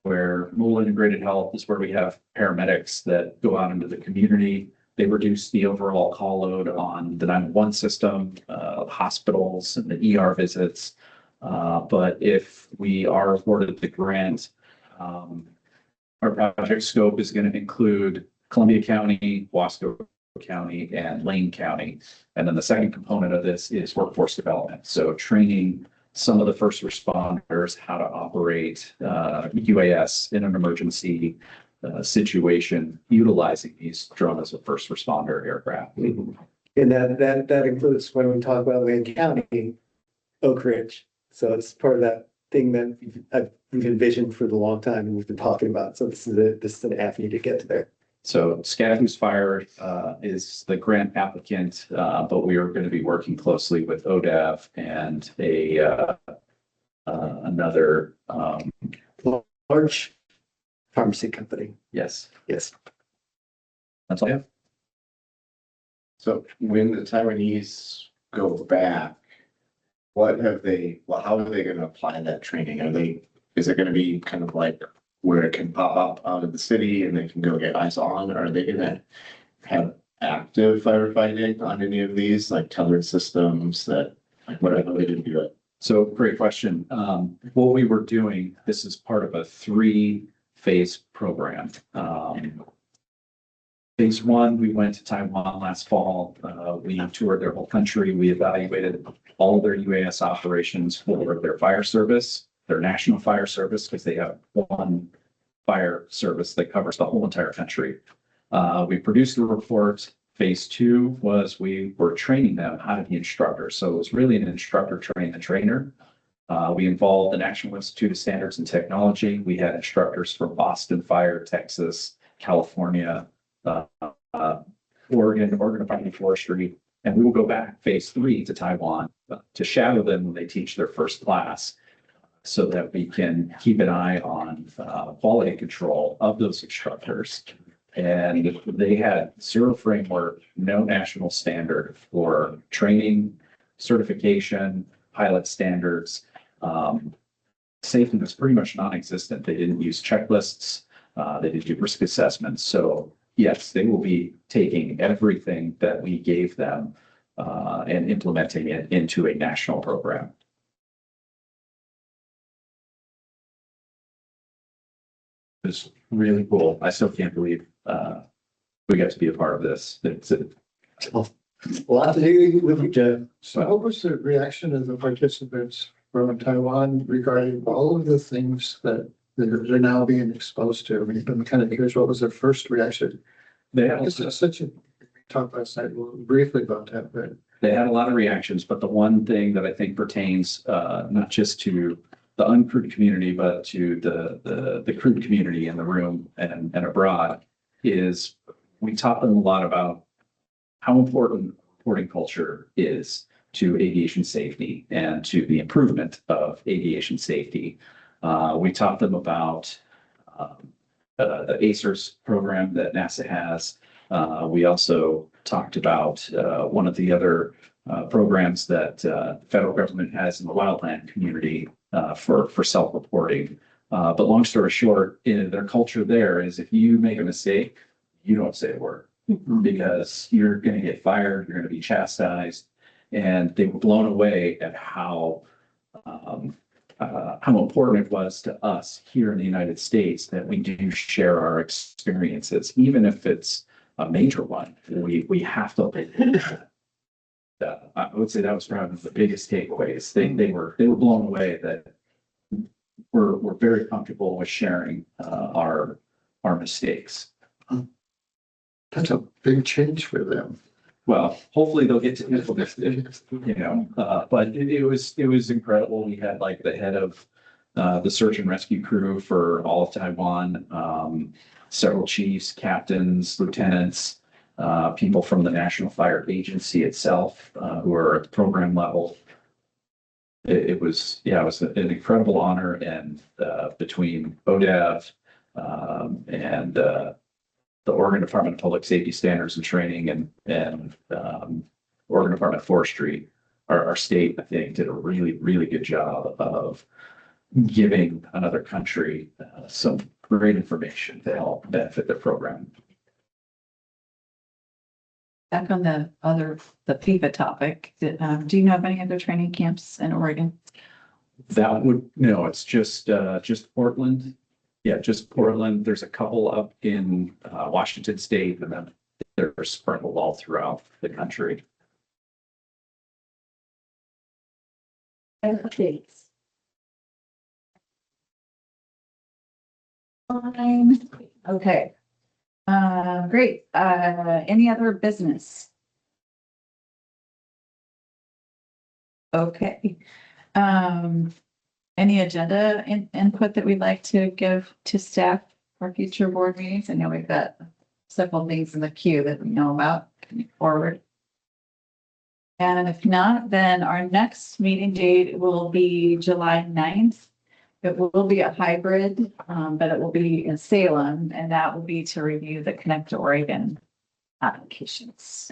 where Mobile Integrated Health is where we have paramedics that go out into the community. They reduce the overall call load on the 911 system, hospitals, and the ER visits. But if we are awarded the grant, our project scope is going to include Columbia County, Wasco County, and Lane County. And then the second component of this is workforce development. So training some of the first responders how to operate UAS in an emergency situation, utilizing these drone as a first responder aircraft. And that includes when we talk about Lane County, Oak Ridge. So it's part of that thing that we've envisioned for the long time and we've been talking about. So this is an avenue to get to there. So Scavengers Fire is the grant applicant, but we are going to be working closely with ODAV and another Large pharmacy company. yes. Yes. That's all I have. So when the Taiwanese go back, how are they gonna apply that training? Is it gonna be kind of like where it can pop up out of the city and they can go get eyes on? Or are they gonna have active firefighting on any of these, like tethered systems what are they gonna do it? So great question. What we were doing, this is part of a 3-phase program. Phase 1, we went to Taiwan last fall. We toured their whole country. We evaluated all of their UAS operations for their fire service, their national fire service, because they have one fire service that covers the whole entire country. We produced a report. Phase 2 was we were training them how to be instructors. So it was really an instructor train the trainer. We involved the National Institute of Standards and Technology. We had instructors from Boston Fire, Texas, California, Oregon Department of Forestry, and we will go back phase 3 to Taiwan to shadow them when they teach their first class, so that we can keep an eye on quality control of those instructors. And they had zero framework, no national standard for training, certification, pilot standards. safety was pretty much non-existent. They didn't use checklists. They didn't do risk assessments. So yes, they will be taking everything that we gave them and implementing it into a national program. It's really cool. I still can't believe we got to be a part of this. It's A lot to do with you, Jeff. So what was the reaction of the participants from Taiwan regarding all of the things that they're now being exposed to? I mean, I'm kind of curious, what was their first reaction? they had, This is such a, we talked last night briefly about that, but they had a lot of reactions, but the one thing that I think pertains not just to the uncrewed community, but to the crewed community in the room and abroad is we taught them a lot about how important reporting culture is to aviation safety and to the improvement of aviation safety. We taught them about the ACERS program that NASA has. We also talked about one of the other programs that the federal government has in the wildland community for self-reporting. But long story short, in their culture there is if you make a mistake, you don't say a word because you're going to get fired, you're going to be chastised. And they were blown away at how important it was to us here in the United States that we do share our experiences, even if it's a major one. We have to. I would say that was probably the biggest takeaways. They were blown away that we're very comfortable with sharing our mistakes. that's a big change for them. Well, hopefully they'll get to implement it, you know, but it was incredible. We had like the head of the search and rescue crew for all of Taiwan, several chiefs, captains, lieutenants, people from the National Fire Agency itself, who are at the program level. It was an incredible honor, and between ODAV and the Oregon Department of Public Safety Standards and Training and Oregon Department of Forestry, our state, I think, did a really, really good job of giving another country some great information to help benefit their program. Back on the FIFA topic, do you know of any other training camps in Oregon? No, it's just Portland. Yeah, just Portland. There's a couple up in Washington State, and then they're sprinkled all throughout the country. Updates. Fine. Okay. Great. Any other business? Okay. Any agenda input that we'd like to give to staff for future board meetings? I know we've got several things in the queue that we know about coming forward. And if not, then our next meeting date will be July 9th. It will be a hybrid, but it will be in Salem, and that will be to review the Connect to Oregon applications.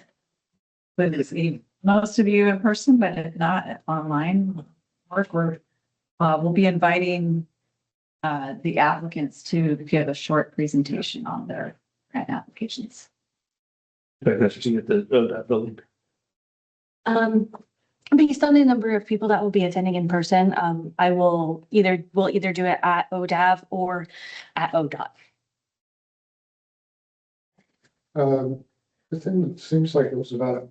But see most of you in person, but if not online, we'll be inviting the applicants to give a short presentation on their grant applications. Based on the number of people that will be attending in person, we'll either do it at ODAV or at ODOT. It seems like it was about,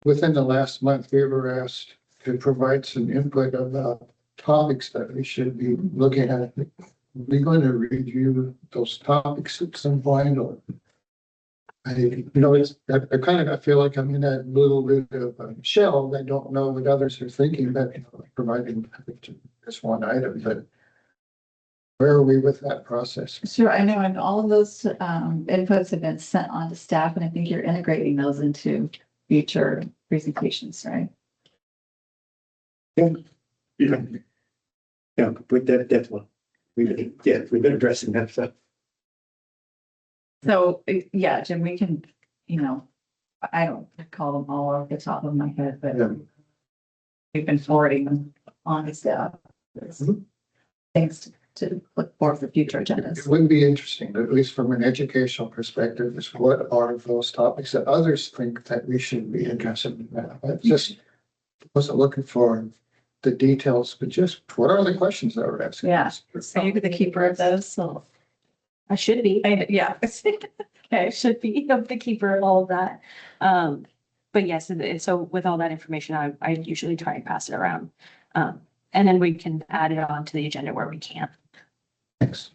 within the last month, we were asked to provide some input about topics that we should be looking at. We're going to review those topics at some point, or I feel like I'm in that little bit of a shell. I don't know what others are thinking, but providing this one item, but where are we with that process? Sure, I know, and all of those inputs have been sent on to staff, and I think you're integrating those into future presentations, right? Yeah, with that, definitely. We've been addressing that stuff. So, yeah, Jim, we can, I don't call them all off the top of my head, but we've been forwarding them on to staff. things to look for future It agendas. would be interesting, at least from an educational perspective, is what are those topics that others think that we should be interested in? I just wasn't looking for the details, but just what are the questions that we're asking? Yeah. So you're the keeper of those, so. I should be. Yeah. I should be the keeper of all of that. But yes, so with all that information, I usually try and pass it around. And then we can add it on to the agenda where we can. Thanks.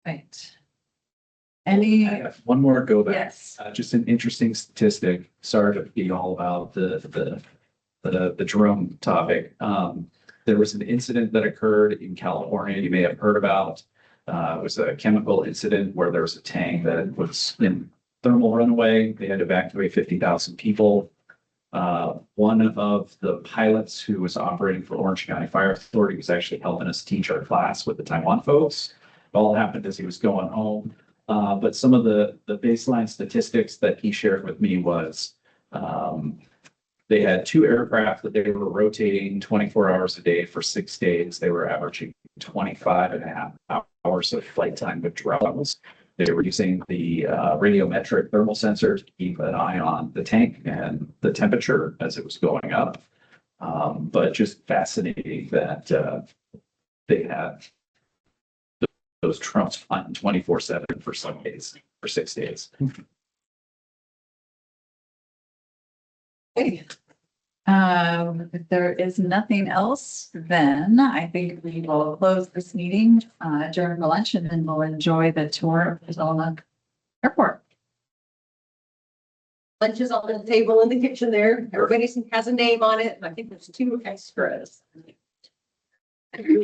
Right. Any, I have one more go back. yes. Just an interesting statistic. Sorry to be all about the drone topic. There was an incident that occurred in California you may have heard about. It was a chemical incident where there was a tank that was in thermal runaway. They had to evacuate 50,000 people. One of the pilots who was operating for Orange County Fire Authority was actually helping us teach our class with the Taiwan folks. It all happened as he was going home. But some of the baseline statistics that he shared with me was they had 2 aircraft that they were rotating 24 hours a day for 6 days. They were averaging 25 and a half hours of flight time with drones. They were using the radiometric thermal sensor to keep an eye on the tank and the temperature as it was going up. But just fascinating that they had those drones flying 24/7 for some days, for 6 days. If there is nothing else, then I think we will close this meeting during the lunch and then we'll enjoy the tour of the Tillamook Airport. Lunch is on the table in the kitchen there. Everybody has a name on it. And I think there's 2 extras.